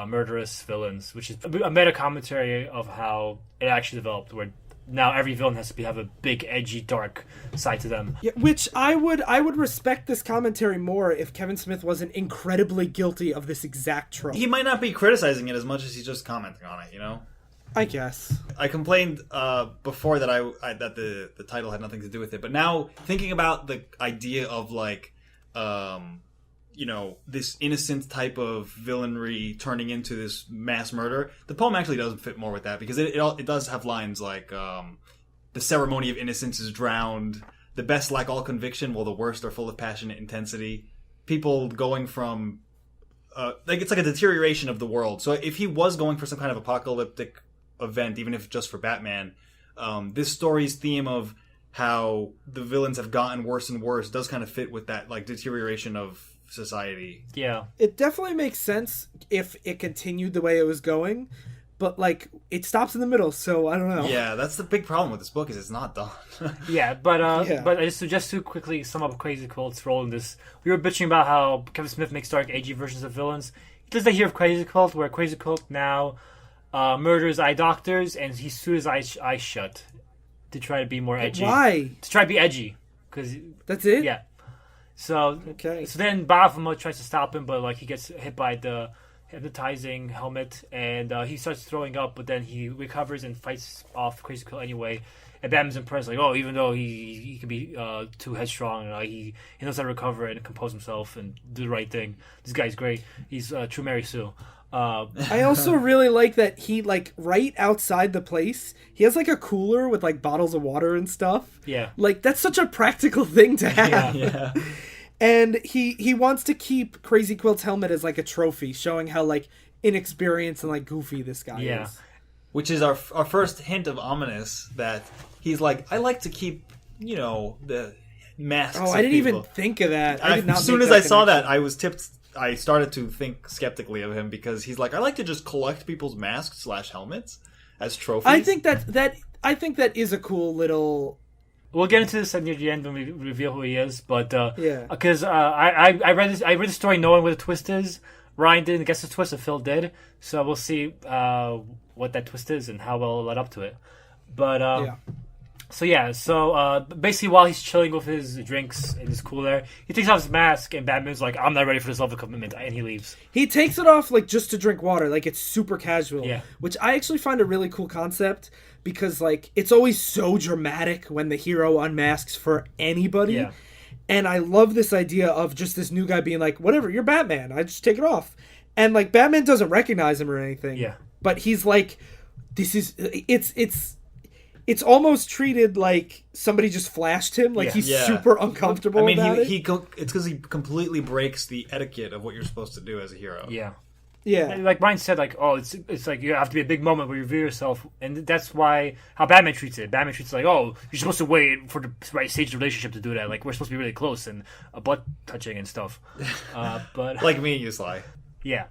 murderous villains, which is a meta commentary of how it actually developed, where now every villain has to have a big, edgy, dark side to them. Yeah, which I would respect this commentary more if Kevin Smith wasn't incredibly guilty of this exact trope. He might not be criticizing it as much as he's just commenting on it, I guess. I complained before that that the title had nothing to do with it, but now thinking about the idea of like, this innocent type of villainry turning into this mass murder, the poem actually doesn't fit more with that, because it does have lines like, the ceremony of innocence is drowned, the best lack all conviction, while the worst are full of passionate intensity. People going from, it's like a deterioration of the world. So if he was going for some kind of apocalyptic event, even if just for Batman, this story's theme of how the villains have gotten worse and worse does kind of fit with that like deterioration of society. Yeah. It definitely makes sense if it continued the way it was going, but like it stops in the middle, so I don't know. Yeah, that's the big problem with this book, is it's not done. Yeah, but just to quickly sum up Crazy Quilt's role in this, we were bitching about how Kevin Smith makes dark, edgy versions of villains. He does that here of Crazy Quilt, where Crazy Quilt now murders eye doctors, and he sews his eyes shut to try to be more edgy. Why? To try to be edgy, because That's it? yeah. So Okay. So then Baphomet tries to stop him, but like he gets hit by the hypnotizing helmet, and he starts throwing up. But then he recovers and fights off Crazy Quilt anyway. And Batman's impressed, like, oh, even though he can be too headstrong, he knows how to recover and compose himself and do the right thing. This guy's great. He's true Mary Sue. I also really like that he, like, right outside the place, he has, like, a cooler with, like, bottles of water and stuff. Yeah. Like, that's such a practical thing to have. Yeah. And he wants to keep Crazy Quilt's helmet as, like, a trophy, showing how, like, inexperienced and, like, goofy this guy is. Which is our first hint of ominous, that he's like, I like to keep, the masks Oh, of I didn't people. even think of that. I did not As soon make as that I saw connection. that, I was tipped. I started to think skeptically of him, because he's like, I like to just collect people's masks / helmets as trophies. I think that is a cool little. We'll get into this near the end when we reveal who he is, but Yeah. because I read this, I read the story knowing what the twist is. Ryan didn't guess the twist, and Phil did, so we'll see what that twist is and how well it led up to it. But Yeah. So basically, while he's chilling with his drinks in his cooler, he takes off his mask, and Batman's like, "I'm not ready for this level of commitment," and he leaves. He takes it off like just to drink water, like it's super casual. Yeah. Which I actually find a really cool concept, because like it's always so dramatic when the hero unmasks for anybody. Yeah. And I love this idea of just this new guy being like, whatever, you're Batman, I just take it off. And like Batman doesn't recognize him or anything. Yeah. But he's like, it's almost treated like somebody just flashed him, like Yeah. he's Yeah. super uncomfortable I mean, about it. it's because he completely breaks the etiquette of what you're supposed to do as a hero. Yeah. Yeah. And like Ryan said, like, oh, it's like you have to be a big moment where you reveal yourself, and that's why how Batman treats it. Batman treats it like, oh, you're supposed to wait for the right stage of the relationship to do that. Like, we're supposed to be really close and butt touching and stuff. But Like me and you, Sly. yeah.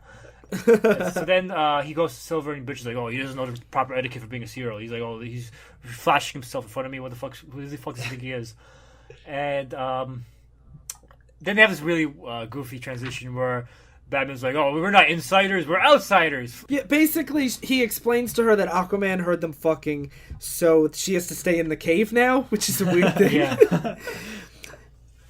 So then he goes to Silver and bitches like, oh, he doesn't know the proper etiquette for being a serial. He's like, oh, he's flashing himself in front of me. Who the fuck does he think he is? And then they have this really goofy transition where Batman's like, oh, we're not insiders, we're outsiders. Yeah, basically, he explains to her that Aquaman heard them fucking, so she has to stay in the cave now, which is a weird thing. Yeah.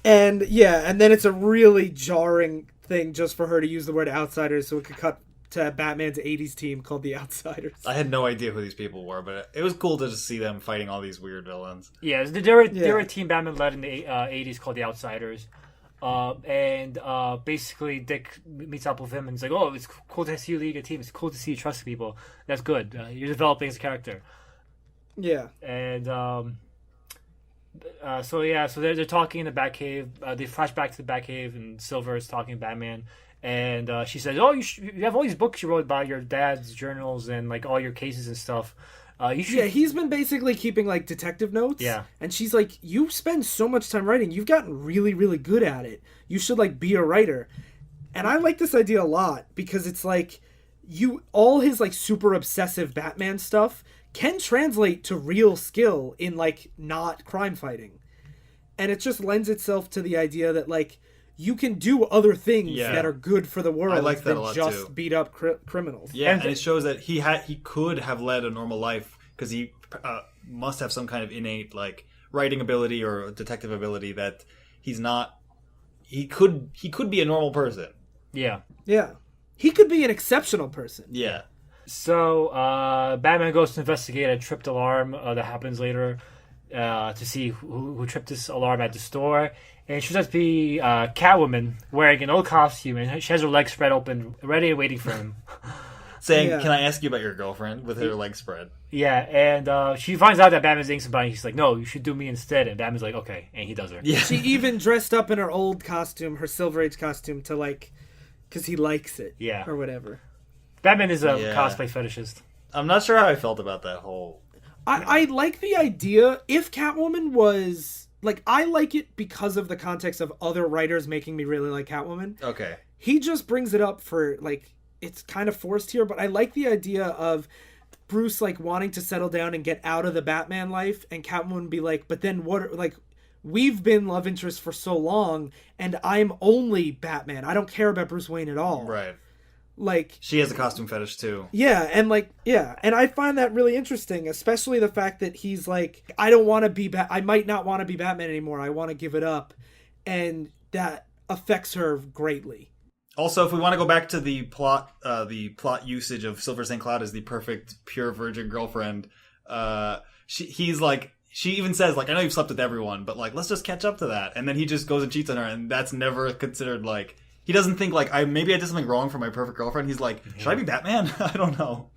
And then it's a really jarring thing just for her to use the word outsiders, so it could cut to Batman's 80s team called the Outsiders. I had no idea who these people were, but it was cool to just see them fighting all these weird villains. Yeah, there were a team Batman led in the 80s called the Outsiders. And basically Dick meets up with him and he's like, oh, it's cool to see you lead a team. It's cool to see you trust people. That's good. You're developing as a character. Yeah. And so they're talking in the Batcave. They flash back to the Batcave and Silver is talking to Batman. And she says, oh, you have all these books you wrote about your dad's journals and like all your cases and stuff. Yeah, he's been basically keeping like detective notes. Yeah. And she's like, you spend so much time writing. You've gotten really, really good at it. You should like be a writer. And I like this idea a lot because it's like all his like super obsessive Batman stuff can translate to real skill in like not crime fighting. And it just lends itself to the idea that like you can do other things that are good for the world I like that than a lot just too. beat up criminals. Yeah, and it shows that he could have led a normal life because he must have some kind of innate like writing ability or detective ability that he's not. He could be a normal person. Yeah. Yeah. He could be an exceptional person. Yeah. So Batman goes to investigate a tripped alarm that happens later to see who tripped this alarm at the store. And she turns out to be Catwoman wearing an old costume, and she has her legs spread open, ready and waiting for him. Saying, can I ask you about your girlfriend with her legs spread? Yeah, and she finds out that Batman's dating somebody, and she's like, no, you should do me instead. And Batman's like, okay, and he does her. Yeah. She even dressed up in her old costume, her Silver Age costume, to like, because he likes it. Yeah. Or whatever. Batman is a cosplay fetishist. I'm not sure how I felt about that whole... I like the idea, if Catwoman was... Like, I like it because of the context of other writers making me really like Catwoman. Okay. He just brings it up for, like, it's kind of forced here, but I like the idea of Bruce, like, wanting to settle down and get out of the Batman life, and Catwoman be like, but then what, like, we've been love interests for so long, and I'm only Batman. I don't care about Bruce Wayne at all. Right. Like... She has a costume fetish, too. Yeah, and like, and I find that really interesting, especially the fact that he's like, I don't want to be I might not want to be Batman anymore. I want to give it up. And that affects her greatly. Also, if we want to go back to the plot usage of Silver St. Cloud as the perfect, pure virgin girlfriend, he's like, she even says, like, I know you've slept with everyone, but, like, let's just catch up to that. And then he just goes and cheats on her, and that's never considered, like... He doesn't think, like, maybe I did something wrong for my perfect girlfriend. He's like, should I be Batman? I don't know.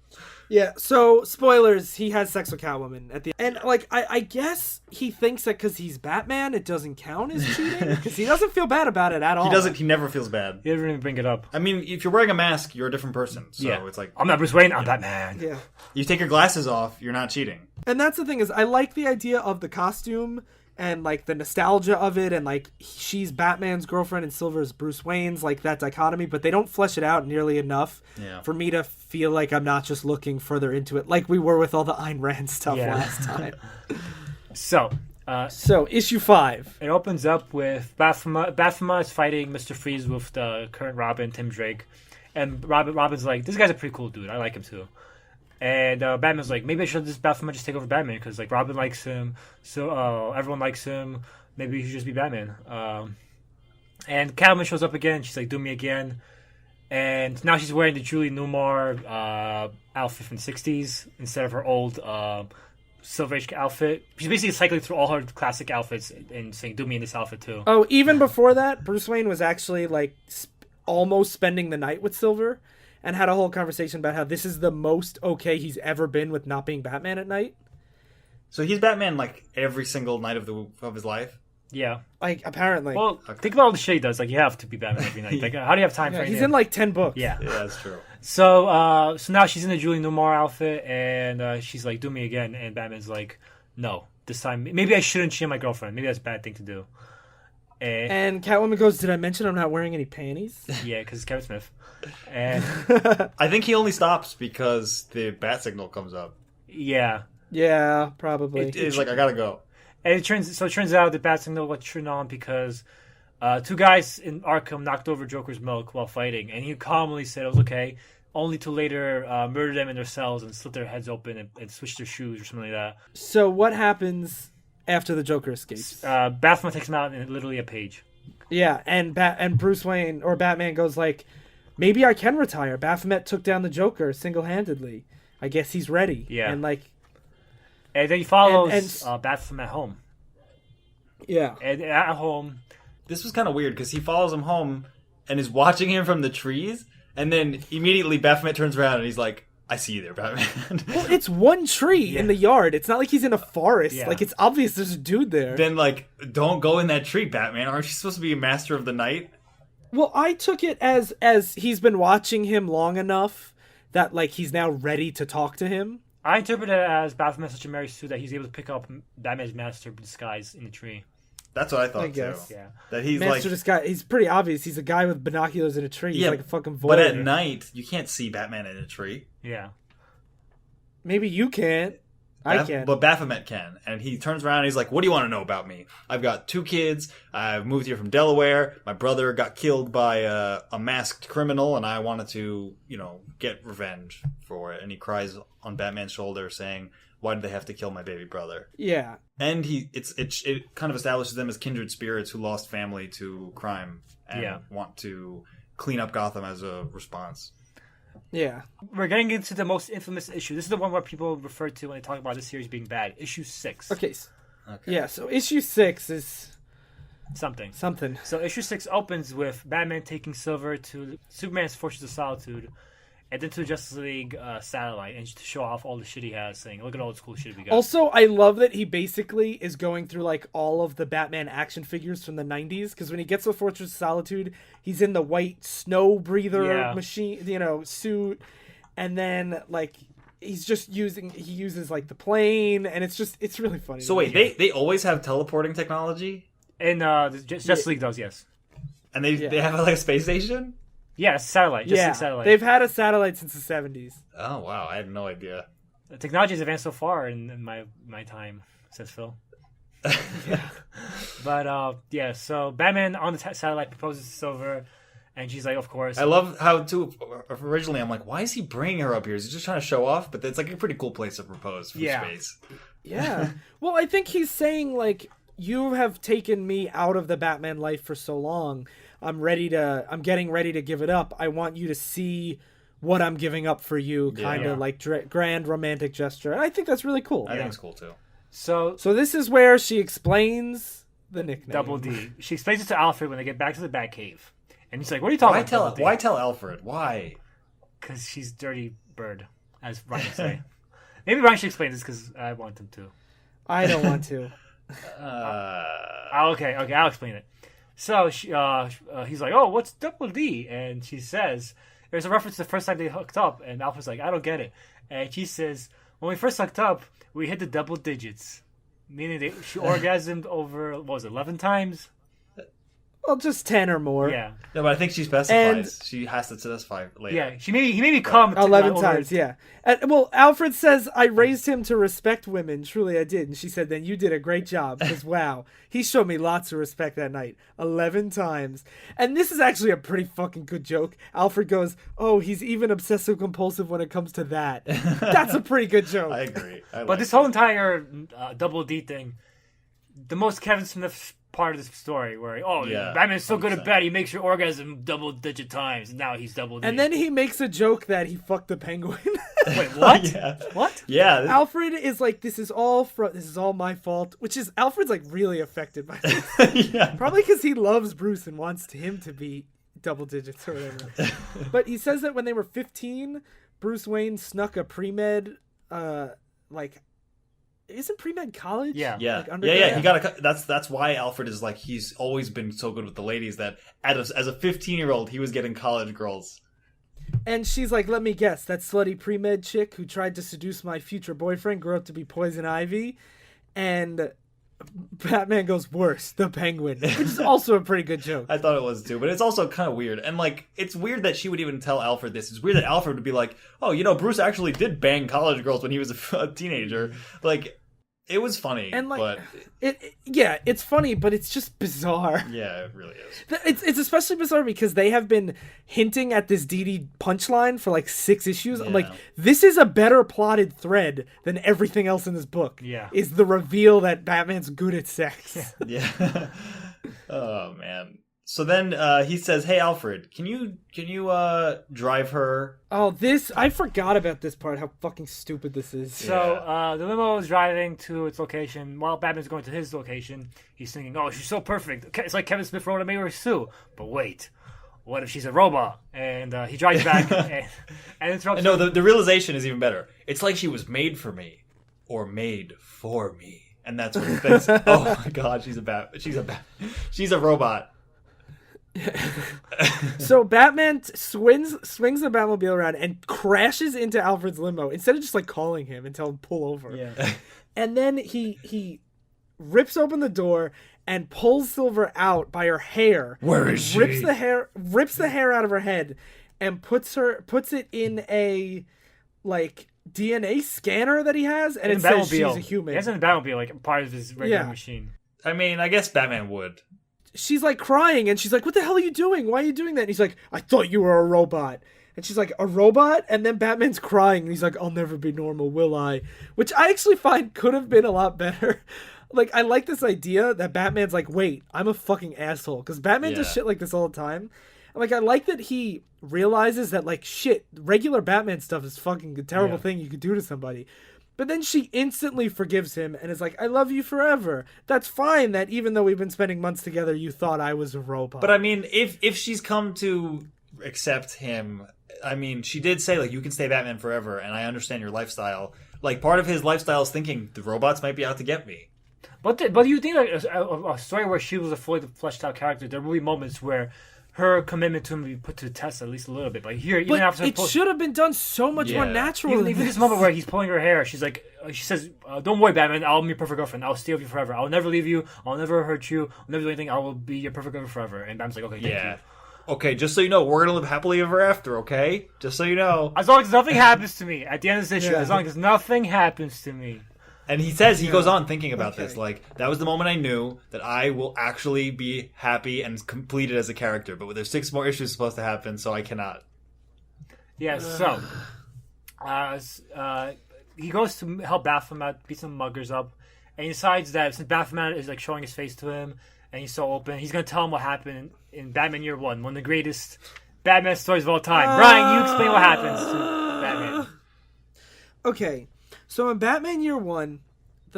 Yeah, so, spoilers, he has sex with Catwoman at the end. And, like, I guess he thinks that because he's Batman, it doesn't count as cheating. Because he doesn't feel bad about it at all. He never feels bad. He doesn't even bring it up. I mean, if you're wearing a mask, you're a different person. So it's like... I'm not Bruce Wayne, I'm Batman. Yeah. You take your glasses off, you're not cheating. And that's the thing is, I like the idea of the costume and like the nostalgia of it, and like she's Batman's girlfriend and Silver's Bruce Wayne's, like that dichotomy, but they don't flesh it out nearly enough for me to feel like I'm not just looking further into it like we were with all the Ayn Rand stuff last time. So issue 5. It opens up with Baphomet is fighting Mr. Freeze with the current Robin, Tim Drake, and Robin's like, this guy's a pretty cool dude, I like him too. And Batman's like, maybe I should just Baphomet just take over Batman because like Robin likes him, so everyone likes him. Maybe he should just be Batman. And Catwoman shows up again. She's like, do me again. And now she's wearing the Julie Newmar outfit from the 60s instead of her old Silver Age outfit. She's basically cycling through all her classic outfits and saying, do me in this outfit too. Oh, even before that, Bruce Wayne was actually like almost spending the night with Silver. And had a whole conversation about how this is the most okay he's ever been with not being Batman at night. So he's Batman like every single night of his life? Yeah. Like, apparently. Well, think about all the shit he does. Like, you have to be Batman every night. Like, how do you have time for Yeah, anything? he's in like 10 books. Yeah. Yeah, that's true. So now she's in the Julie Newmar outfit, and she's like, "Do me again." And Batman's like, "No, this time maybe I shouldn't cheat on my girlfriend. Maybe that's a bad thing to do." And Catwoman goes, "Did I mention I'm not wearing any panties?" Yeah, because it's Kevin Smith. And I think he only stops because the bat signal comes up. yeah, Yeah, probably. He's like, I gotta go. and it turns out the bat signal was turned on because two guys in Arkham knocked over Joker's milk while fighting, and he calmly said it was okay, only to later murder them in their cells and slit their heads open and switch their shoes or something like that. So what happens after the Joker escapes? Batman takes him out in literally a page. Yeah, and Bruce Wayne or Batman goes like, maybe I can retire. Baphomet took down the Joker single-handedly. I guess he's ready. Yeah. And like, And then he follows and Baphomet home. yeah. And at home, This was kind of weird because he follows him home and is watching him from the trees, and then immediately Baphomet turns around and he's like, I see you there, Batman. Well, it's one tree in the yard. It's not like he's in a forest. Yeah. Like, it's obvious there's a dude there. Then, like, don't go in that tree, Batman. Aren't you supposed to be a master of the night? Well, I took it as he's been watching him long enough that, like, he's now ready to talk to him. I interpret it as Baphomet's such a Mary Sue that he's able to pick up Batman's master disguise in the tree. That's what I thought, I guess. too. Yeah. That he's Master like... this guy, he's pretty obvious. He's a guy with binoculars in a tree. He's Yeah, like a fucking voyeur. but at night, you can't see Batman in a tree. Yeah. Maybe you can't. I can. But Baphomet can. And he turns around and he's like, what do you want to know about me? I've got 2 kids. I've moved here from Delaware. My brother got killed by a masked criminal, and I wanted to, get revenge for it. And he cries on Batman's shoulder saying, why did they have to kill my baby brother? Yeah. And it kind of establishes them as kindred spirits who lost family to crime and want to clean up Gotham as a response. Yeah. We're getting into the most infamous issue. This is the one where people refer to when they talk about this series being bad. Issue 6. Okay. Okay. Yeah, so issue 6 is Something. something. So issue 6 opens with Batman taking Silver to Superman's Fortress of Solitude, and then to the Justice League satellite, and to show off all the shit he has, saying, look at all the cool shit we got. Also, I love that he basically is going through like all of the Batman action figures from the 90s, because when he gets to Fortress of Solitude, he's in the white snow breather machine, suit, and then like he uses like the plane, and it's really funny. So wait, they always have teleporting technology? And the Justice League does, yes. And they have like a space station? Yeah, it's a satellite. Just yeah, a satellite. they've had a satellite since the 70s. Oh, wow. I had no idea. The technology has advanced so far in my time, says Phil. But, so Batman on the satellite proposes to Silver, and she's like, of course. I love how, too, originally I'm like, why is he bringing her up here? Is he just trying to show off? But it's like a pretty cool place to propose from space. Yeah. Well, I think he's saying, like, you have taken me out of the Batman life for so long. I'm getting ready to give it up. I want you to see what I'm giving up for you, kind of like grand romantic gesture. And I think that's really cool. I think it's cool, too. So this is where she explains the nickname. Double D. She explains it to Alfred when they get back to the Batcave. And he's like, what are you talking about? Why tell Alfred? Why? Because she's Dirty Bird, as Ryan would say. Maybe Ryan should explain this because I want him to. I don't want to. Okay, I'll explain it. So he's like, oh, what's Double D? And she says, there's a reference to the first time they hooked up. And Alfred's like, I don't get it. And she says, when we first hooked up, we hit the double digits. Meaning she orgasmed over, 11 times? Well, just 10 or more. Yeah. No, but I think she specifies. She has to specify later. Yeah, he made me come 11 times, yeah. Well, Alfred says, I raised him to respect women. Truly, I did. And she said, then you did a great job. Because, wow, he showed me lots of respect that night. 11 times. And this is actually a pretty fucking good joke. Alfred goes, oh, he's even obsessive-compulsive when it comes to that. That's a pretty good joke. I agree. But this whole entire Double D thing, the most Kevin Smith part of this story where Batman's so good at bed he makes your orgasm double-digit times, and now he's double D. And then he makes a joke that he fucked the penguin. Wait, what? Yeah. What? Yeah. Alfred is like, this is all my fault, which is Alfred's like really affected by this. Yeah. Probably because he loves Bruce and wants him to be double digits or whatever. But he says that when they were 15, Bruce Wayne snuck a pre-med isn't pre-med college? Yeah. Yeah, Like yeah, undergrad? yeah. He got that's why Alfred is like he's always been so good with the ladies that as a 15-year-old he was getting college girls. And she's like, let me guess, that slutty pre-med chick who tried to seduce my future boyfriend grew up to be Poison Ivy. And Batman goes, worse, the Penguin, which is also a pretty good joke. I thought it was too, but it's also kind of weird. And like, it's weird that she would even tell Alfred this. It's weird that Alfred would be like, oh, Bruce actually did bang college girls when he was a teenager. Like, it was funny, And like, but it's funny, but it's just bizarre. yeah, it really is. It's especially bizarre because they have been hinting at this Dee Dee punchline for like 6 issues. I'm like, Yeah. this is a better plotted thread than everything else in this book. Yeah. Is the reveal that Batman's good at sex. Yeah. Oh man. So then he says, "Hey Alfred, can you drive her?" Oh, I forgot about this part, how fucking stupid this is. So the limo is driving to its location. While Batman's going to his location, he's thinking, "Oh, she's so perfect. It's like Kevin Smith wrote a Mary Sue." But wait, what if she's a robot? And he drives back and interrupts. No, the realization is even better. It's like she was made for me, or made for me, and that's what he thinks. Oh my god, she's a robot. So Batman swings the Batmobile around and crashes into Alfred's limo instead of just like calling him and tell him pull over. Yeah. And then he rips open the door and pulls Silver out by her hair. Where is she? Rips the hair out of her head and puts it in a like DNA scanner that he has, and it says she's a human. He has in a Batmobile, like part of his regular machine. I mean, I guess Batman would. She's like crying and she's like, what the hell are you doing? Why are you doing that? And he's like, I thought you were a robot. And she's like, a robot? And then Batman's crying and he's like, I'll never be normal, will I? Which I actually find could have been a lot better. Like, I like this idea that Batman's like, wait, I'm a fucking asshole. Because Batman does shit like this all the time. And like, I like that he realizes that like, shit, regular Batman stuff is fucking a terrible thing you could do to somebody. But then she instantly forgives him and is like, I love you forever. That's fine that even though we've been spending months together, you thought I was a robot. But I mean, if she's come to accept him, I mean, she did say, like, you can stay Batman forever, and I understand your lifestyle. Like, part of his lifestyle is thinking, the robots might be out to get me. But you think like a story where she was a fully fleshed out character, there will be moments where her commitment to him will be put to the test at least a little bit. Like here, even after it should have been done so much more natural. Even this moment where he's pulling her hair, she's like, she says, "Don't worry, Batman. I'll be your perfect girlfriend. I'll stay with you forever. I'll never leave you. I'll never hurt you. I'll never do anything. I will be your perfect girlfriend forever." And Batman's like, "Okay, thank you." Okay, just so you know, we're gonna live happily ever after. Okay, just so you know. As long as nothing happens to me at the end of this issue, as long as nothing happens to me. And he says, he goes on thinking about this, like, that was the moment I knew that I will actually be happy and completed as a character. But there's 6 more issues supposed to happen, so I cannot. Yeah, so he goes to help Baphomet out, beat some muggers up, and he decides that since Baphomet is like showing his face to him, and he's so open, he's going to tell him what happened in Batman Year 1, one of the greatest Batman stories of all time. Ryan, you explain what happens to Batman. Okay. So in Batman Year 1,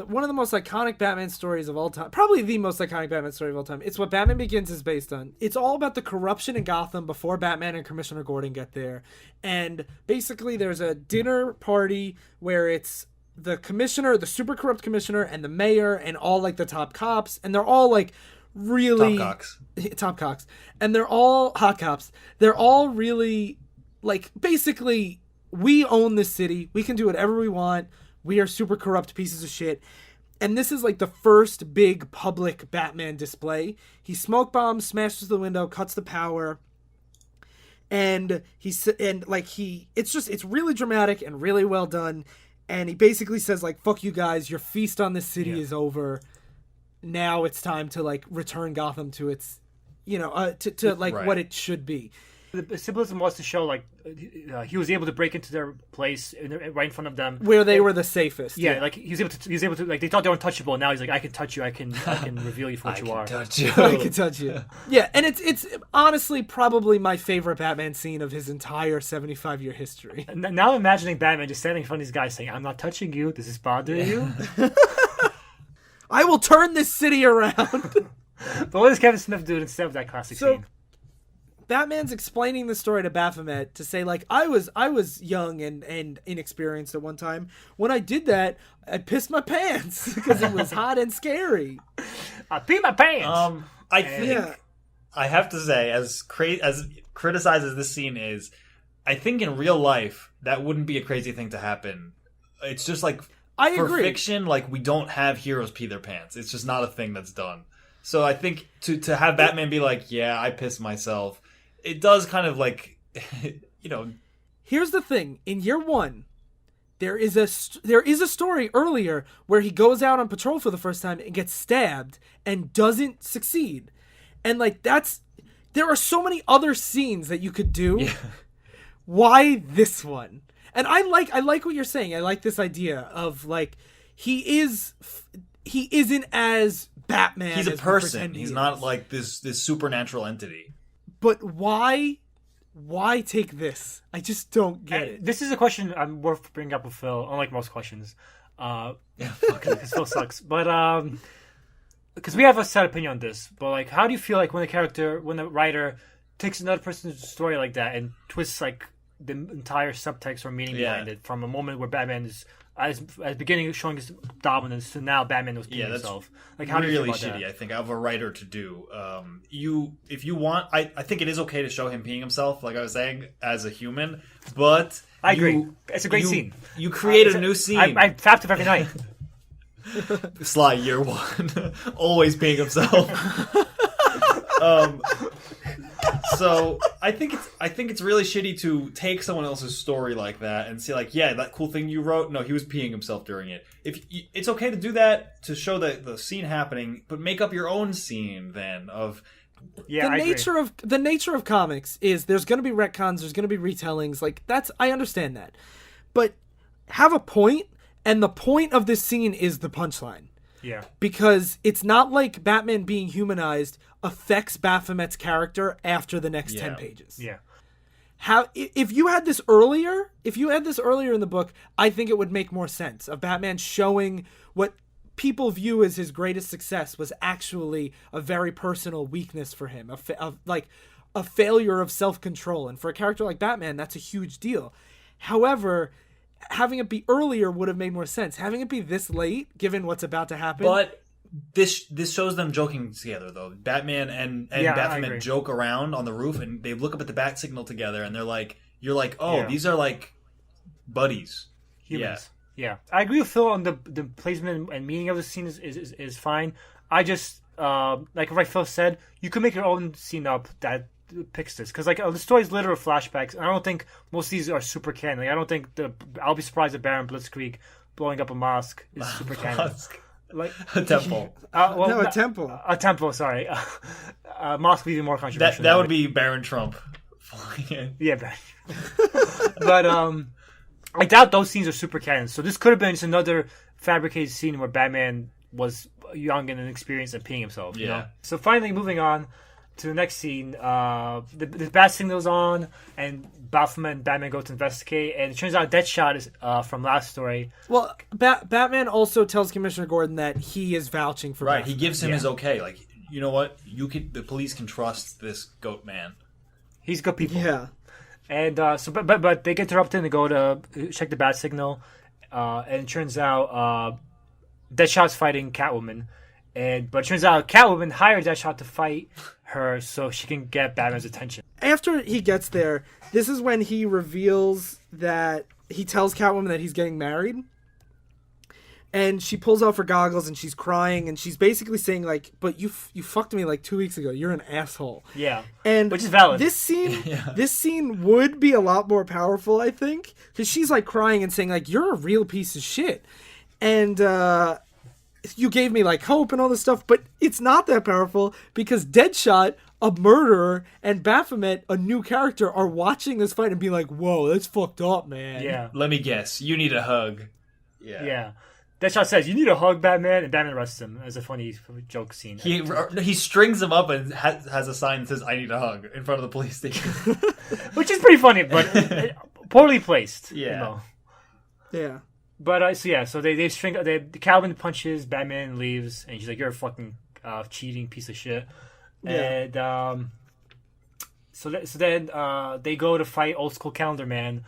one of the most iconic Batman stories of all time, probably the most iconic Batman story of all time, it's what Batman Begins is based on. It's all about the corruption in Gotham before Batman and Commissioner Gordon get there. And basically there's a dinner party where it's the commissioner, the super corrupt commissioner, and the mayor, and all like the top cops, and they're all like really... Top cocks. And they're all hot cops. They're all really, like, basically... We own this city. We can do whatever we want. We are super corrupt pieces of shit. And this is like the first big public Batman display. He smoke bombs, smashes the window, cuts the power. And it's really dramatic and really well done. And he basically says like, fuck you guys. Your feast on this city is over. Now it's time to like return Gotham to its, what it should be. The symbolism was to show, like, he was able to break into their place right in front of them, where they were the safest. Yeah, like he was able to, like, they thought they were untouchable. And now he's like, I can touch you. I can reveal you for what you are. I can touch you. Yeah, and it's honestly probably my favorite Batman scene of his entire 75-year history. Now imagining Batman just standing in front of these guys saying, "I'm not touching you. Does this bother you?" I will turn this city around. But what does Kevin Smith do instead of that classic scene? Batman's explaining the story to Baphomet to say, like, I was young and inexperienced at one time. When I did that, I pissed my pants because it was hot and scary. I peed my pants. I think I have to say, as criticized as this scene is, I think in real life that wouldn't be a crazy thing to happen. It's just like I for agree. fiction, like we don't have heroes pee their pants. It's just not a thing that's done. So I think to have Batman be like, yeah, I pissed myself, it does kind of like, you know. Here's the thing: in year one, there is a story earlier where he goes out on patrol for the first time and gets stabbed and doesn't succeed, and like there are so many other scenes that you could do. Yeah. Why this one? And I like what you're saying. I like this idea of like he isn't as Batman. He's a as we person. pretend he He's is. not like this supernatural entity. But why take this? I just don't get it. This is a question I'm worth bringing up with Phil, unlike most questions. Because Phil sucks. But because we have a set opinion on this. But like, how do you feel like when the writer takes another person's story like that and twists like the entire subtext or meaning behind it, from a moment where Batman is as beginning showing his dominance to now Batman was peeing himself. Like, how do you feel really about shitty, that? I think, of a writer to do. If you want, I think it is okay to show him peeing himself, like I was saying, as a human. But I agree. It's a great scene. You create a new scene. I fapped it every night. Sly, year one, always peeing himself. So I think it's really shitty to take someone else's story like that and say like, yeah, that cool thing you wrote, no, he was peeing himself during it. It's okay to do that to show the scene happening, but make up your own scene then of. Yeah, the nature of comics is there's going to be retcons, there's going to be retellings. Like I understand that, but have a point, and the point of this scene is the punchline. Yeah, because it's not like Batman being humanized affects Baphomet's character after the next 10 pages. Yeah. If you had this earlier in the book, I think it would make more sense of Batman showing what people view as his greatest success was actually a very personal weakness for him, a failure of self-control. And for a character like Batman, that's a huge deal. However, having it be earlier would have made more sense. Having it be this late, given what's about to happen. But this shows them joking together, though. Batman and Baphomet joke around on the roof, and they look up at the bat signal together, and you're like, oh, these are like buddies. Humans. Yeah. I agree with Phil on the placement and meaning of the scene is fine. I just, like Phil said, you could make your own scene up that picks this, because like the story's literal flashbacks, and I don't think most of these are super canon. Like, I don't think I'll be surprised if Baron Blitzkrieg blowing up a mosque is super canon. Like a temple. A temple. A temple. Sorry, mosque would be even more controversial. That would be Baron Trump flying in. Yeah, Baron. But I doubt those scenes are super canon. So this could have been just another fabricated scene where Batman was young and inexperienced and peeing himself. Yeah. You know? So finally, moving on to the next scene, the bat signal's on, and Baphomet and Batman go to investigate, and it turns out Deadshot is from last story. Well, Batman also tells Commissioner Gordon that he is vouching for Right, Baphomet. he gives him his okay. Like, you know what? The police can trust this goat man. He's good people. Yeah. And but they get interrupted and they go to check the bat signal, and it turns out Deadshot's fighting Catwoman, but it turns out Catwoman hired Deadshot to fight her so she can get Batman's attention. After he gets there, this is when he reveals that he tells Catwoman that he's getting married. And she pulls off her goggles and she's crying and she's basically saying like, but you fucked me like 2 weeks ago. You're an asshole. Yeah. And which is valid. This scene would be a lot more powerful, I think, because she's like crying and saying like, you're a real piece of shit. And you gave me like hope and all this stuff, but it's not that powerful because Deadshot, a murderer, and Baphomet, a new character, are watching this fight and being like, whoa, that's fucked up, man. Yeah. Let me guess. You need a hug. Yeah. Deadshot says, you need a hug, Batman, and Batman arrests him as a funny joke scene. He strings him up and has a sign that says, I need a hug, in front of the police station. Which is pretty funny, but poorly placed. Yeah. You know? Yeah. But, so they string, Calvin punches Batman and leaves, and she's like, you're a fucking cheating piece of shit. Yeah. And So then they go to fight Old School Calendar Man.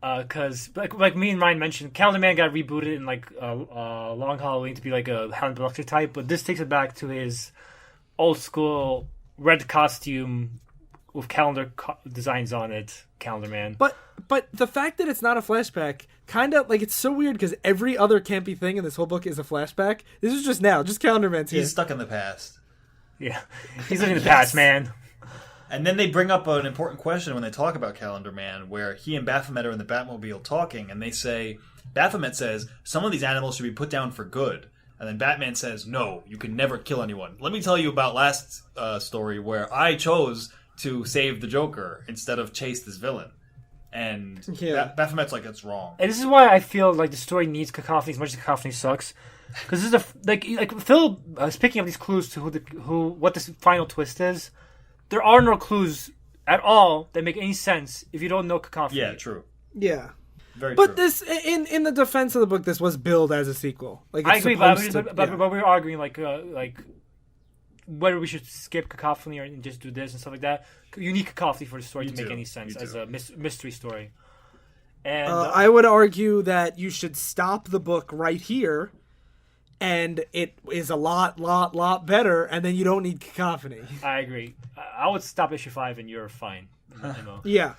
Because like me and Ryan mentioned, Calendar Man got rebooted in like Long Halloween to be like a Hound Electra type, but this takes it back to his old school red costume with calendar designs on it, Calendar Man. But the fact that it's not a flashback, kind of like, it's so weird because every other campy thing in this whole book is a flashback. This is just Calendar Man's here. He's stuck in the past. Yeah, he's living in the past, man. And then they bring up an important question when they talk about Calendar Man, where he and Baphomet are in the Batmobile talking, and they say, Baphomet says, some of these animals should be put down for good. And then Batman says, no, you can never kill anyone. Let me tell you about last story where I chose to save the Joker instead of chase this villain. And Baphomet's like, that's wrong. And this is why I feel like the story needs Cacophony as much as Cacophony sucks. Because this is like Phil is picking up these clues to what this final twist is. There are no clues at all that make any sense if you don't know Cacophony. Yeah, true. Yeah. Very but true. This, in the defense of the book, this was billed as a sequel. Like, I it's agree, but supposed we were arguing like whether we should skip Cacophony or just do this and stuff like that. You need Cacophony for the story to make any sense as a mystery story. And I would argue that you should stop the book right here, and it is a lot better, and then you don't need Cacophony. I agree. I would stop issue 5 and you're fine. Yeah.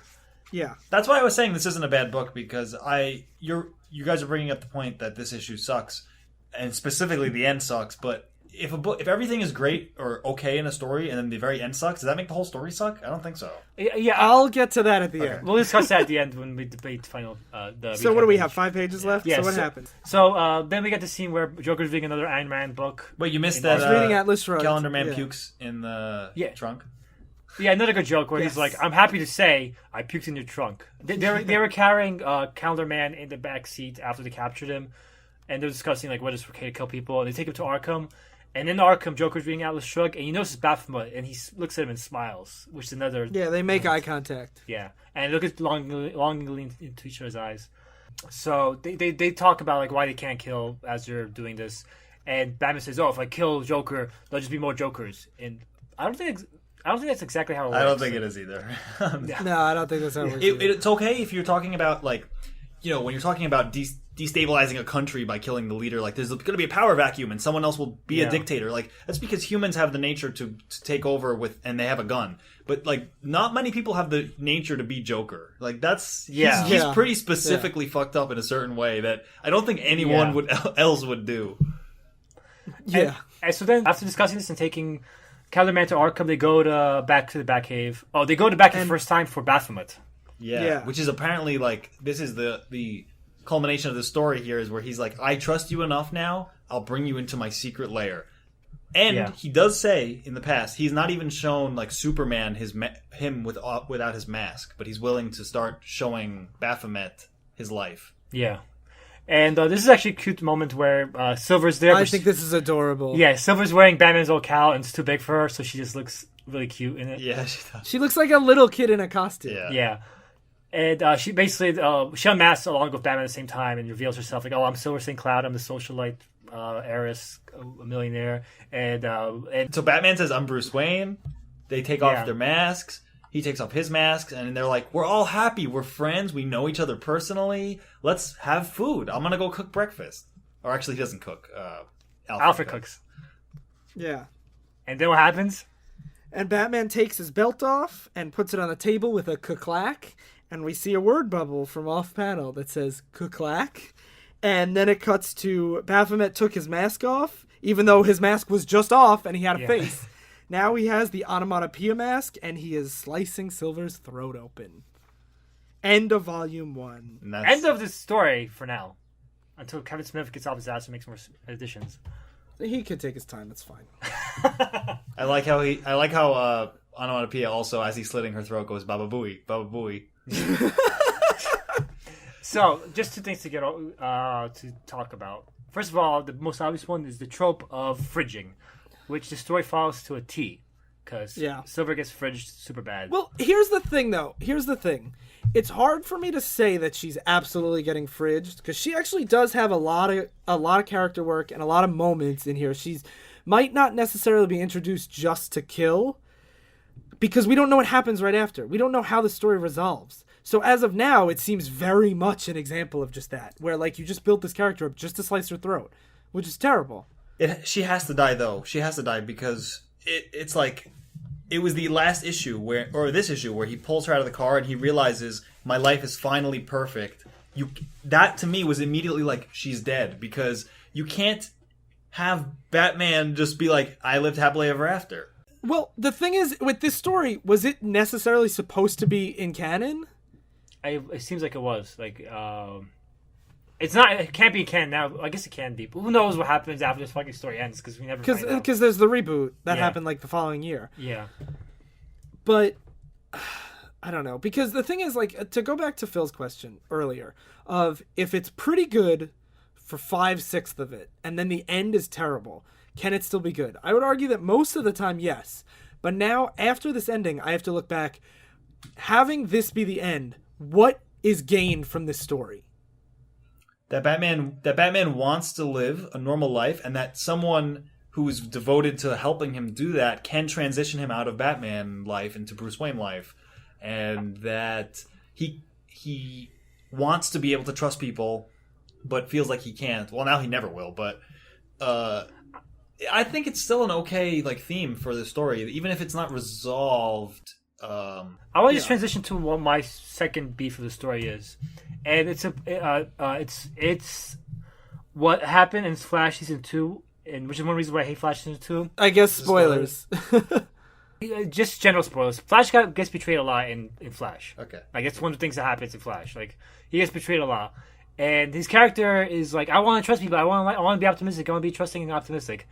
That's why I was saying this isn't a bad book, because you guys are bringing up the point that this issue sucks, and specifically the end sucks. But if everything is great or okay in a story, and then the very end sucks, does that make the whole story suck? I don't think so. Yeah, I'll get to that at the end. We'll discuss that at the end when we debate final. So what do we have? 5 pages left. Yeah, so what happens? So then we get the scene where Joker's reading another Iron Man book. Wait, you missed that. I was reading Atlas Shrugged. Calendar Man pukes in the trunk. Yeah, another good joke where he's like, "I'm happy to say I puked in your trunk." They were carrying Calendar Man in the back seat after they captured him, and they're discussing like whether it's okay to kill people. And they take him to Arkham, and in Arkham, Joker's reading Atlas Shrugged, and you notice Baphomet, and he looks at him and smiles, which is another. Yeah, they make eye contact. Yeah, and look at longingly into each other's eyes. So they talk about like why they can't kill as they're doing this, and Batman says, "Oh, if I kill Joker, there'll just be more Jokers." And I don't think that's exactly how it works. I don't think it is either. No, I don't think that's how it works. It's okay if you're talking about, like, when you're talking about destabilizing a country by killing the leader. Like, there's going to be a power vacuum and someone else will be a dictator. Like, that's because humans have the nature to take over and they have a gun. But, like, not many people have the nature to be Joker. Like, he's pretty specifically fucked up in a certain way that I don't think anyone else would do. Yeah. And so then, after discussing this and taking Calendar Man to Arkham, they go back to the Batcave. Oh, they go to Batcave the first time for Baphomet. Yeah, which is apparently, like, this is the culmination of the story here, is where he's like, I trust you enough now, I'll bring you into my secret lair. And he does say, in the past, he's not even shown, like, Superman him without his mask, but he's willing to start showing Baphomet his life. Yeah. And this is actually a cute moment where Silver's there. I think this is adorable. Yeah, Silver's wearing Batman's old cowl, and it's too big for her, so she just looks really cute in it. Yeah, she does. She looks like a little kid in a costume. Yeah. And she basically she unmasks along with Batman at the same time and reveals herself like, "Oh, I'm Silver St. Cloud. I'm the socialite heiress, a millionaire." And so Batman says, "I'm Bruce Wayne." They take off their masks. He takes off his mask, and they're like, "We're all happy. We're friends. We know each other personally. Let's have food. I'm gonna go cook breakfast." Or actually, he doesn't cook. Alfred cooks. Yeah. And then what happens? And Batman takes his belt off and puts it on the table with a click-clack, and we see a word bubble from off panel that says click-clack. And then it cuts to Baphomet took his mask off, even though his mask was just off and he had a face. Now he has the onomatopoeia mask, and he is slicing Silver's throat open. End of Volume 1. End of this story for now. Until Kevin Smith gets off his ass and makes more additions. He could take his time, it's fine. I like how onomatopoeia also, as he's slitting her throat, goes Baba Booey, Baba Booey. So, just two things to get to talk about. First of all, the most obvious one is the trope of fridging, which the story follows to a T, because Silver gets fridged super bad. Well, here's the thing, though. It's hard for me to say that she's absolutely getting fridged, because she actually does have a lot of character work and a lot of moments in here. She's might not necessarily be introduced just to kill, because we don't know what happens right after. We don't know how the story resolves. So as of now, it seems very much an example of just that, where like you just built this character up just to slice her throat, which is terrible. She has to die though. She has to die because it's like it was the last issue this issue where he pulls her out of the car and he realizes my life is finally perfect. That to me was immediately like she's dead, because you can't have Batman just be like, I lived happily ever after. Well, the thing is, with this story, was it necessarily supposed to be in canon? It seems like it was. Like, it's not. It can't be in canon now. I guess it can be. But who knows what happens after this fucking story ends? Because we never. Because there's the reboot that happened like the following year. Yeah. But I don't know, because the thing is, like, to go back to Phil's question earlier of if it's pretty good for 5/6 of it, and then the end is terrible, can it still be good? I would argue that most of the time, yes. But now, after this ending, I have to look back. Having this be the end, what is gained from this story? That Batman wants to live a normal life, and that someone who's devoted to helping him do that can transition him out of Batman life into Bruce Wayne life, and that he wants to be able to trust people, but feels like he can't. Well, now he never will, but I think it's still an okay like theme for the story, even if it's not resolved. I want to just transition to what my second beef of the story is, and it's what happened in Flash season 2, and which is one reason why I hate Flash season 2. I guess spoilers. Just general spoilers. Flash gets betrayed a lot in Flash. Okay, like it's one of the things that happens in Flash. Like he gets betrayed a lot, and his character is like, I want to trust people. I want to be optimistic. I want to be trusting and optimistic.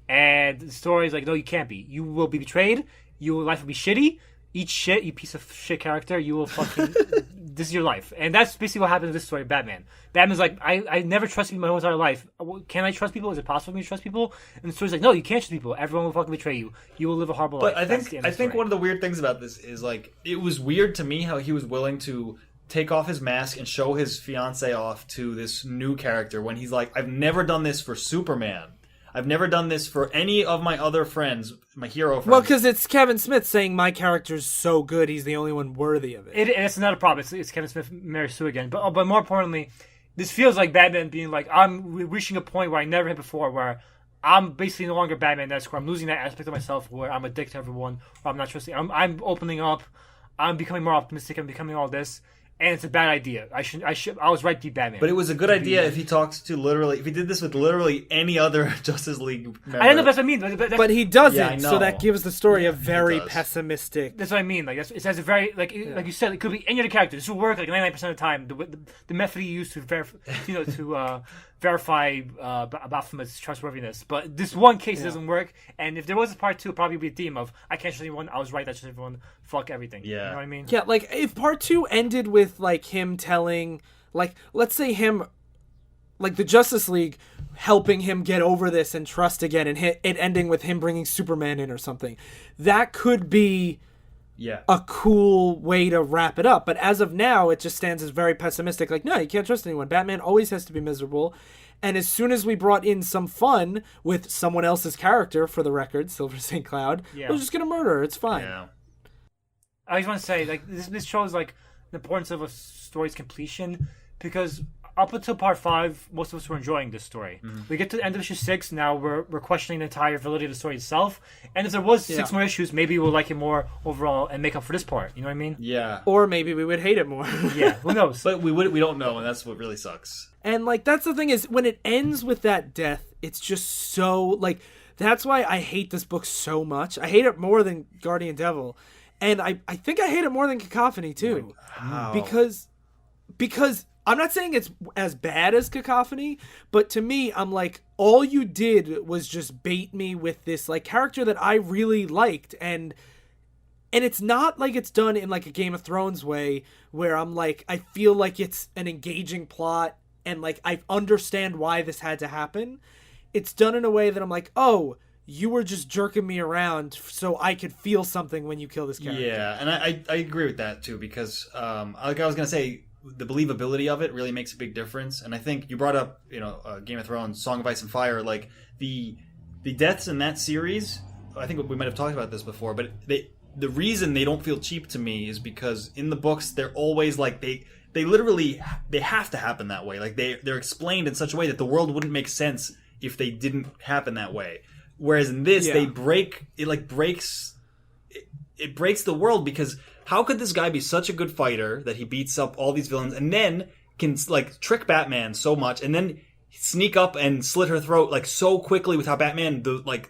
And the story is like, no, you can't be. You will be betrayed. Your life will be shitty. Eat shit, you piece of shit character. You will fucking... This is your life. And that's basically what happened in this story, Batman. Batman's like, I never trusted people my whole entire life. Can I trust people? Is it possible for me to trust people? And the story's like, no, you can't trust people. Everyone will fucking betray you. You will live a horrible life. But I think one of the weird things about this is, like, it was weird to me how he was willing to take off his mask and show his fiancée off to this new character when he's like, I've never done this for Superman. I've never done this for any of my other friends, my hero friends. Well, because it's Kevin Smith saying my character's so good, he's the only one worthy of it. It's not a problem. It's Kevin Smith marries Sue again. But more importantly, this feels like Batman being like, I'm reaching a point where I never hit before, where I'm basically no longer Batman. That's where I'm losing that aspect of myself where I'm a dick to everyone, where I'm not trusting. I'm opening up. I'm becoming more optimistic. I'm becoming all this. And it's a bad idea. I was right to be Batman. But it was a good idea if he if he did this with literally any other Justice League member. I don't know if that's what I mean. But he doesn't, yeah, so that gives the story a very pessimistic... That's what I mean. Like it has a very, like you said, it could be any other character. This will work like 99% of the time. The method he used to verify Baphomet's trustworthiness. But this one case doesn't work. And if there was a part 2, it'd probably be a theme of, I can't trust anyone, I was right, I trust everyone, fuck everything. Yeah. You know what I mean? Yeah, like, if part 2 ended with, like, him telling, like, let's say him, like, the Justice League helping him get over this and trust again, and it ending with him bringing Superman in or something, that could be a cool way to wrap it up. But as of now, it just stands as very pessimistic. Like, no, you can't trust anyone. Batman always has to be miserable. And as soon as we brought in some fun with someone else's character, for the record, Silver St. Cloud, we're just going to murder her. It's fine. Yeah. I just want to say, like, this shows, like, the importance of a story's completion, because up until part 5, most of us were enjoying this story. Mm-hmm. We get to the end of issue 6, now we're questioning the entire validity of the story itself, and if there was 6 more issues, maybe we'll like it more overall and make up for this part, you know what I mean? Yeah. Or maybe we would hate it more. Yeah, who knows? But we don't know, and that's what really sucks. And, like, that's the thing is, when it ends with that death, it's just so, like, that's why I hate this book so much. I hate it more than Guardian Devil. And I think I hate it more than Cacophony, too. Wow. Because I'm not saying it's as bad as Cacophony, but to me, I'm like, all you did was just bait me with this, like, character that I really liked. And it's not like it's done in, like, a Game of Thrones way, where I'm like, I feel like it's an engaging plot, and, like, I understand why this had to happen. It's done in a way that I'm like, oh, you were just jerking me around so I could feel something when you kill this character. Yeah, and I agree with that, too, because, like I was going to say, the believability of it really makes a big difference. And I think you brought up, Game of Thrones, Song of Ice and Fire, like, the deaths in that series, I think we might have talked about this before, but the reason they don't feel cheap to me is because in the books they're always like they literally they have to happen that way. Like they're explained in such a way that the world wouldn't make sense if they didn't happen that way. Whereas in this, they breaks the world, because how could this guy be such a good fighter that he beats up all these villains and then can like trick Batman so much and then sneak up and slit her throat like so quickly without Batman,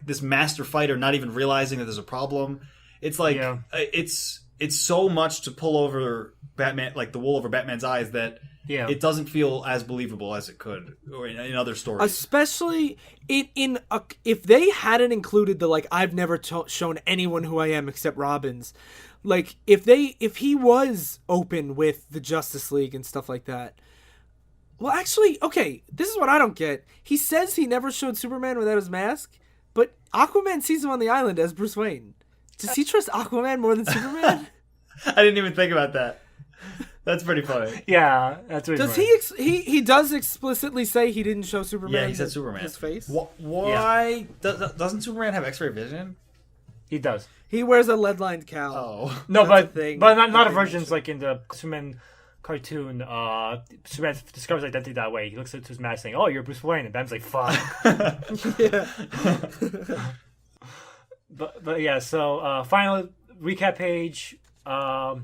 this master fighter, not even realizing that there's a problem. It's like it's so much to pull over Batman, like the wool over Batman's eyes, that it doesn't feel as believable as it could or in other stories. Especially if they hadn't included the like I've never shown anyone who I am except Robin's. Like if he was open with the Justice League and stuff like that. Well, actually, okay, this is what I don't get. He says he never showed Superman without his mask, but Aquaman sees him on the island as Bruce Wayne. Does he trust Aquaman more than Superman? I didn't even think about that. That's pretty funny. Yeah, that's pretty funny. He does explicitly say he didn't show Superman? Yeah, he said Superman. His face? Why? Yeah. Doesn't Superman have X-ray vision? He does. He wears a lead-lined cowl. Oh. No, but not a versions like in the Superman cartoon. Superman discovers identity that way. He looks at his mask saying, "Oh, you're Bruce Wayne," and Batman's like, "Fuck." Yeah. But yeah. So final recap page. I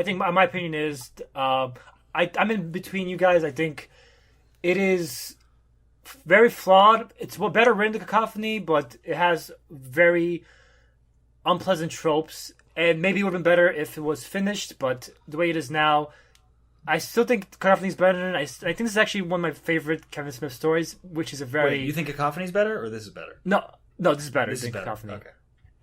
think my opinion is I'm in between you guys. I think it is very flawed. It's better written than Cacophony, but it has very unpleasant tropes. And maybe it would have been better if it was finished, but the way it is now, I still think Cacophony is better. And I think this is actually one of my favorite Kevin Smith stories, which is a very... Wait, you think Cacophony is better, or this is better? No, this is better than Cacophony. Okay.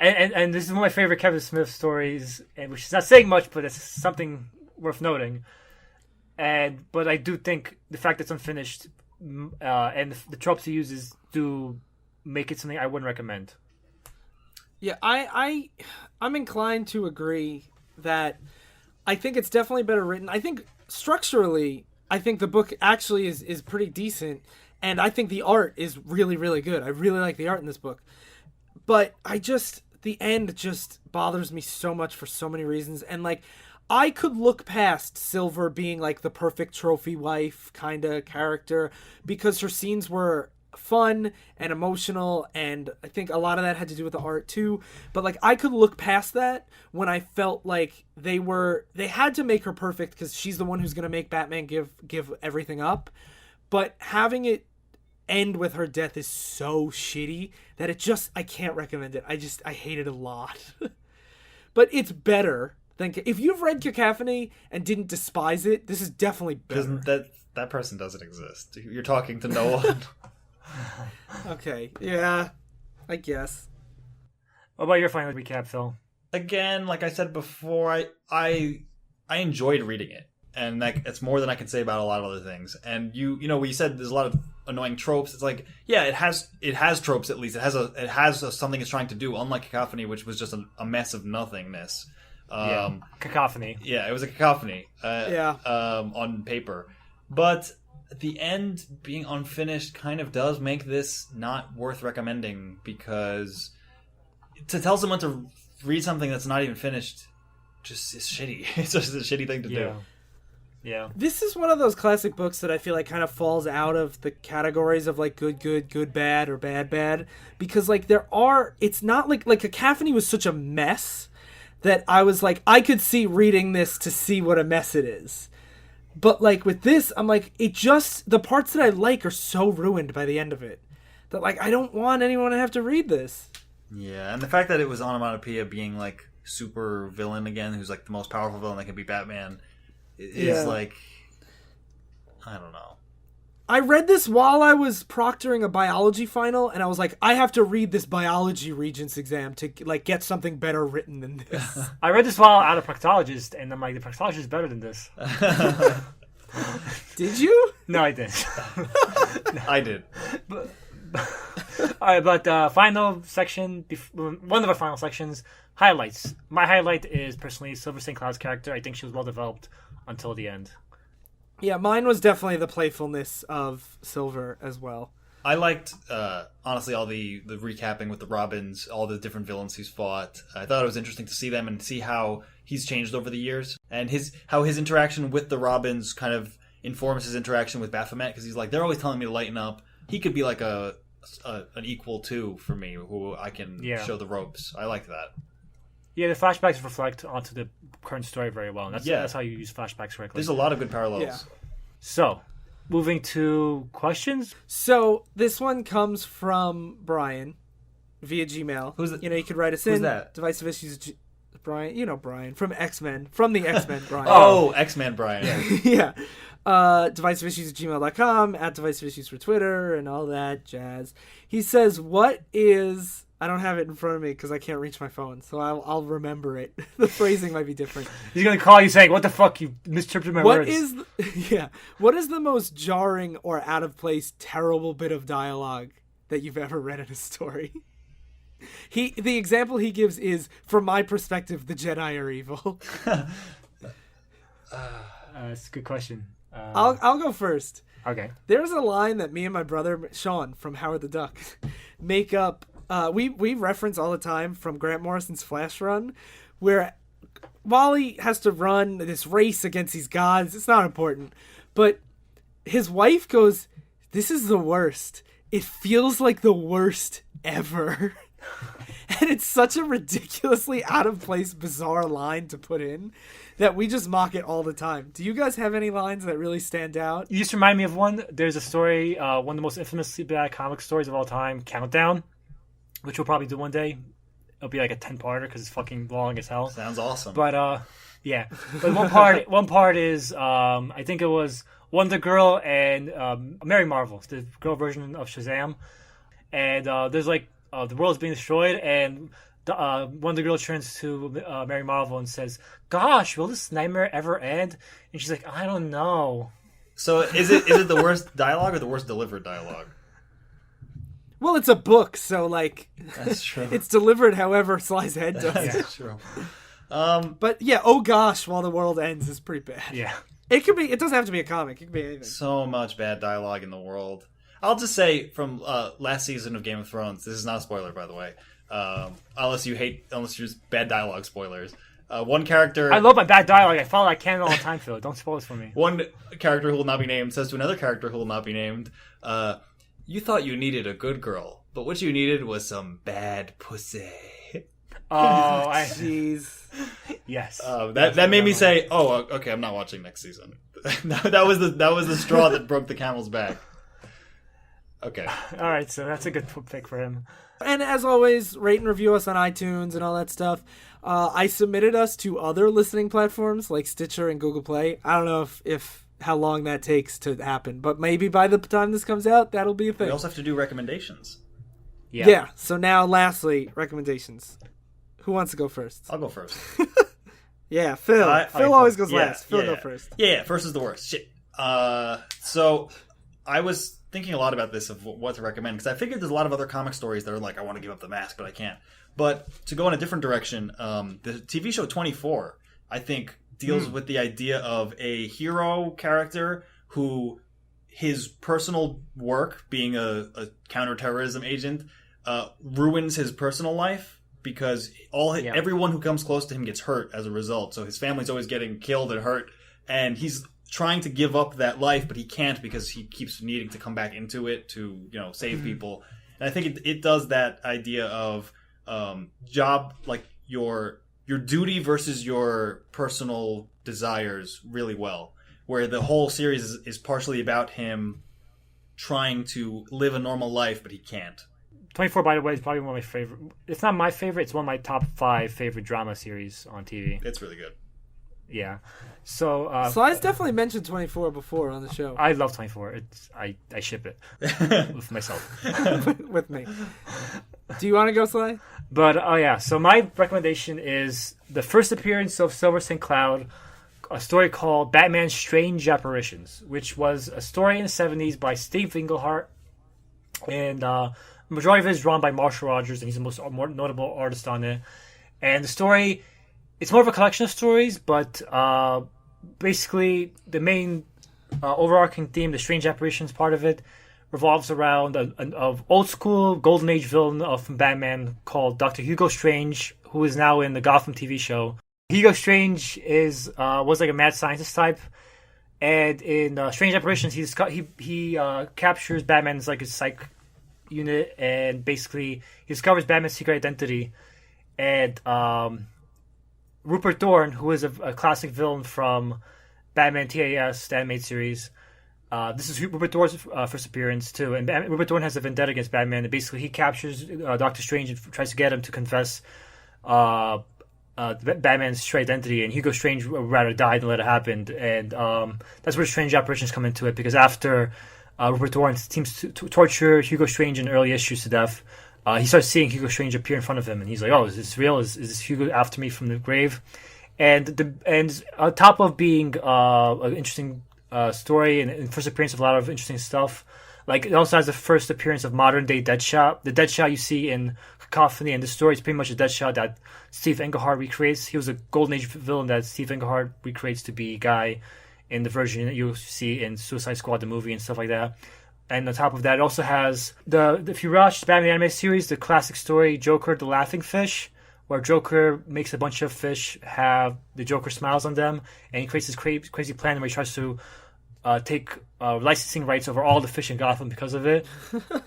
And this is one of my favorite Kevin Smith stories, and which is not saying much, but it's something worth noting. But I do think the fact that it's unfinished and the tropes he uses do make it something I wouldn't recommend. Yeah, I'm inclined to agree that I think it's definitely better written. I think structurally, I think the book actually is pretty decent, and I think the art is really, really good. I really like the art in this book. But the end just bothers me so much for so many reasons. And like, I could look past Silver being like the perfect trophy wife kind of character because her scenes were fun and emotional, and I think a lot of that had to do with the art too. But like, I could look past that when I felt like they had to make her perfect because she's the one who's going to make Batman give everything up. But having it end with her death is so shitty that I can't recommend it. I hate it a lot. But it's better than if you've read Cacophony and didn't despise it, this is definitely better. That person doesn't exist. You're talking to no one. Okay, yeah, I guess. What about your final recap, Phil? Again, like I said before, I enjoyed reading it, and it's more than I can say about a lot of other things. And you know, we said there's a lot of annoying tropes. It's like, yeah, it has tropes at least. It has something it's trying to do. Unlike Cacophony, which was just a mess of nothingness. Cacophony. Yeah, it was a cacophony. Yeah. On paper, but the end being unfinished kind of does make this not worth recommending, because to tell someone to read something that's not even finished just is shitty. It's just a shitty thing to do. Yeah. This is one of those classic books that I feel like kind of falls out of the categories of like good, bad, or bad, because like it's not like Cacophony was such a mess that I was like, I could see reading this to see what a mess it is. But like with this, I'm like, the parts that I like are so ruined by the end of it that like, I don't want anyone to have to read this. Yeah, and the fact that it was Onomatopoeia being like super villain again, who's like the most powerful villain that can be Batman, is like, I don't know. I read this while I was proctoring a biology final, and I was like, I have to read this biology regents exam to like get something better written than this. I read this while out of proctologist, and I'm like, the proctologist is better than this. Did you? No, I didn't. I did. All right, but final section, one of our final sections, highlights. My highlight is personally Silver St. Cloud's character. I think she was well developed until the end. Yeah, mine was definitely the playfulness of Silver as well. I liked, honestly, all the recapping with the Robins, all the different villains he's fought. I thought it was interesting to see them and see how he's changed over the years. And how his interaction with the Robins kind of informs his interaction with Baphomet, because he's like, they're always telling me to lighten up. He could be like an equal too for me, who I can show the ropes. I like that. Yeah, the flashbacks reflect onto the current story very well. And that's how you use flashbacks correctly. There's a lot of good parallels. Yeah. So, moving to questions. So this one comes from Brian via Gmail. Who's that? You could write us Who's in. that? Divisive Issues. Brian. Brian from X-Men. From the X-Men, Brian. Oh, X-Men Brian. Yeah. divisiveissues@gmail.com, at Divisive Issues for Twitter, and all that jazz. He says, what is... I don't have it in front of me because I can't reach my phone, so I'll remember it. The phrasing might be different. He's going to call you saying, what the fuck, you misinterpreted my words. What is the most jarring or out of place, terrible bit of dialogue that you've ever read in a story? The example he gives is, from my perspective, the Jedi are evil. That's a good question. I'll go first. Okay. There's a line that me and my brother Sean from Howard the Duck make up. We reference all the time from Grant Morrison's Flash run, where Wally has to run this race against these gods. It's not important, but his wife goes, "This is the worst. It feels like the worst ever." And it's such a ridiculously out of place, bizarre line to put in that we just mock it all the time. Do you guys have any lines that really stand out? You just remind me of one. There's a story, one of the most infamously bad comic stories of all time, Countdown, which we'll probably do one day. It'll be like a 10-parter because it's fucking long as hell. Sounds awesome. But yeah. But one part is I think it was Wonder Girl and Mary Marvel, the girl version of Shazam. And there's like the world's being destroyed, and Wonder Girl turns to Mary Marvel and says, "Gosh, will this nightmare ever end?" And she's like, "I don't know." So is it the worst dialogue or the worst delivered dialogue? Well, it's a book, so like That's true. it's delivered however Sly's head does. That's true. But yeah, oh gosh, while the world ends is pretty bad. Yeah. It doesn't have to be a comic. It could be anything. So much bad dialogue in the world. I'll just say from last season of Game of Thrones, this is not a spoiler, by the way. Unless you're just bad dialogue spoilers. One character... I love my bad dialogue. I follow that canon all the time, Phil. Don't spoil this for me. One character who will not be named says to another character who will not be named, you thought you needed a good girl, but what you needed was some bad pussy. Oh, Jeez. Yes. That made me say, "Oh, okay, I'm not watching next season." that was the straw that broke the camel's back. Okay. All right, so that's a good pick for him. And as always, rate and review us on iTunes and all that stuff. I submitted us to other listening platforms like Stitcher and Google Play. I don't know if how long that takes to happen, but maybe by the time this comes out, that'll be a thing. We also have to do recommendations. Yeah. So now, lastly, recommendations. Who wants to go first? I'll go first. Yeah, Phil. Phil always goes last. Phil, go first. Yeah, first is the worst. Shit. So I was thinking a lot about this of what to recommend, because I figured there's a lot of other comic stories that are like, I want to give up the mask, but I can't. But to go in a different direction, the TV show 24, I think, deals with the idea of a hero character who his personal work, being a counterterrorism agent, ruins his personal life. Because everyone who comes close to him gets hurt as a result. So his family's always getting killed and hurt. And he's trying to give up that life, but he can't because he keeps needing to come back into it to, save people. And I think it does that idea of job, like your duty versus your personal desires really well. Where the whole series is partially about him trying to live a normal life, but he can't. 24, by the way, is probably one of my favorite. It's not my favorite. It's one of my top 5 favorite drama series on TV. It's really good. Yeah. So Sly's definitely mentioned 24 before on the show. I love 24. I ship it with myself. With me. Do you want to go, Sly? But so my recommendation is the first appearance of Silver St. Cloud, a story called Batman's Strange Apparitions, which was a story in the 70s by Steve Englehart, and the majority of it is drawn by Marshall Rogers, and he's the most notable artist on it. And the story, it's more of a collection of stories, but basically the main overarching theme, the strange apparitions part of it, revolves around an old school Golden Age villain of Batman called Dr. Hugo Strange, who is now in the Gotham TV show. Hugo Strange was like a mad scientist type, and in Strange Apparitions, he captures Batman's like his psych unit, and basically he discovers Batman's secret identity. And Rupert Thorne, who is a classic villain from Batman TAS, the animated series. This is Rupert Thorne's first appearance too, and Rupert Thorne has a vendetta against Batman. And basically, he captures Doctor Strange and tries to get him to confess Batman's true identity. And Hugo Strange would rather die than let it happen. And that's where Strange Apparitions come into it, because after Rupert Thorne seems to torture Hugo Strange in early issues to death, he starts seeing Hugo Strange appear in front of him, and he's like, "Oh, is this real? Is this Hugo after me from the grave?" And on top of being an interesting story and first appearance of a lot of interesting stuff, like it also has the first appearance of modern day Deadshot. The Deadshot you see in Cacophony, and the story is pretty much a Deadshot that Steve Englehart recreates. He was a Golden Age villain that Steve Englehart recreates to be a guy in the version that you'll see in Suicide Squad, the movie, and stuff like that. And on top of that, it also has if you watch the Batman anime series, the classic story Joker, the Laughing Fish, where Joker makes a bunch of fish have the Joker smiles on them, and he creates this crazy plan where he tries to take licensing rights over all the fish in Gotham because of it,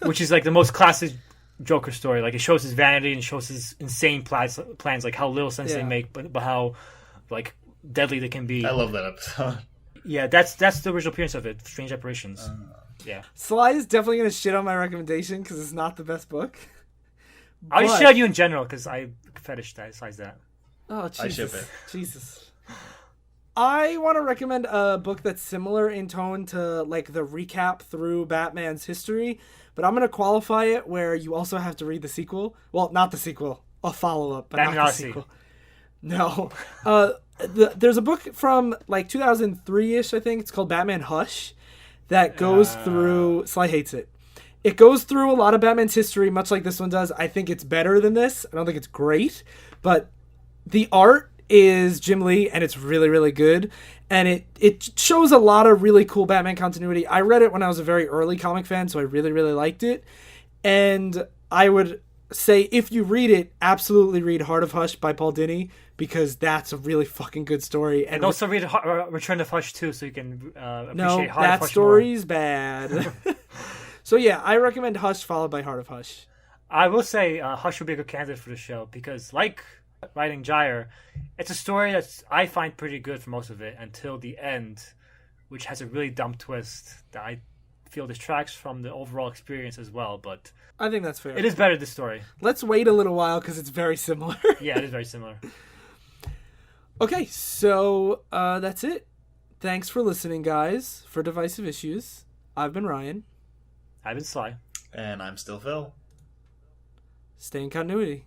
which is like the most classic Joker story. Like it shows his vanity and shows his insane plans, like how little sense they make, but how like deadly they can be. I love that episode. Yeah, that's the original appearance of it, Strange Apparitions. Yeah. Sly is definitely going to shit on my recommendation because it's not the best book. I'll just shit on you in general because I fetishize that. Oh, Jesus. I ship it. Jesus. I want to recommend a book that's similar in tone to like the recap through Batman's history, but I'm going to qualify it where you also have to read the sequel. Well, not the sequel, a follow-up, but Batman not the Odyssey. sequel. No. There's a book from like 2003-ish, I think. It's called Batman Hush that goes through... Sly hates it. It goes through a lot of Batman's history, much like this one does. I think it's better than this. I don't think it's great, but the art is Jim Lee, and it's really, really good. And it shows a lot of really cool Batman continuity. I read it when I was a very early comic fan, so I really, really liked it. And I would say if you read it, absolutely read Heart of Hush by Paul Dini, because that's a really fucking good story. And also read Return of Hush too, so you can appreciate no, Heart of that Hush story's more. Bad. So yeah, I recommend Hush followed by Heart of Hush. I will say Hush would be a good candidate for the show because, like Widening Gyre, it's a story that I find pretty good for most of it until the end, which has a really dumb twist that I feel distracts from the overall experience as well. But I think that's fair. It is better, this story. Let's wait a little while because it's very similar. Yeah, it is very similar. Okay, so that's it. Thanks for listening, guys, for Divisive Issues. I've been Ryan. I've been Sly. And I'm still Phil. Stay in continuity.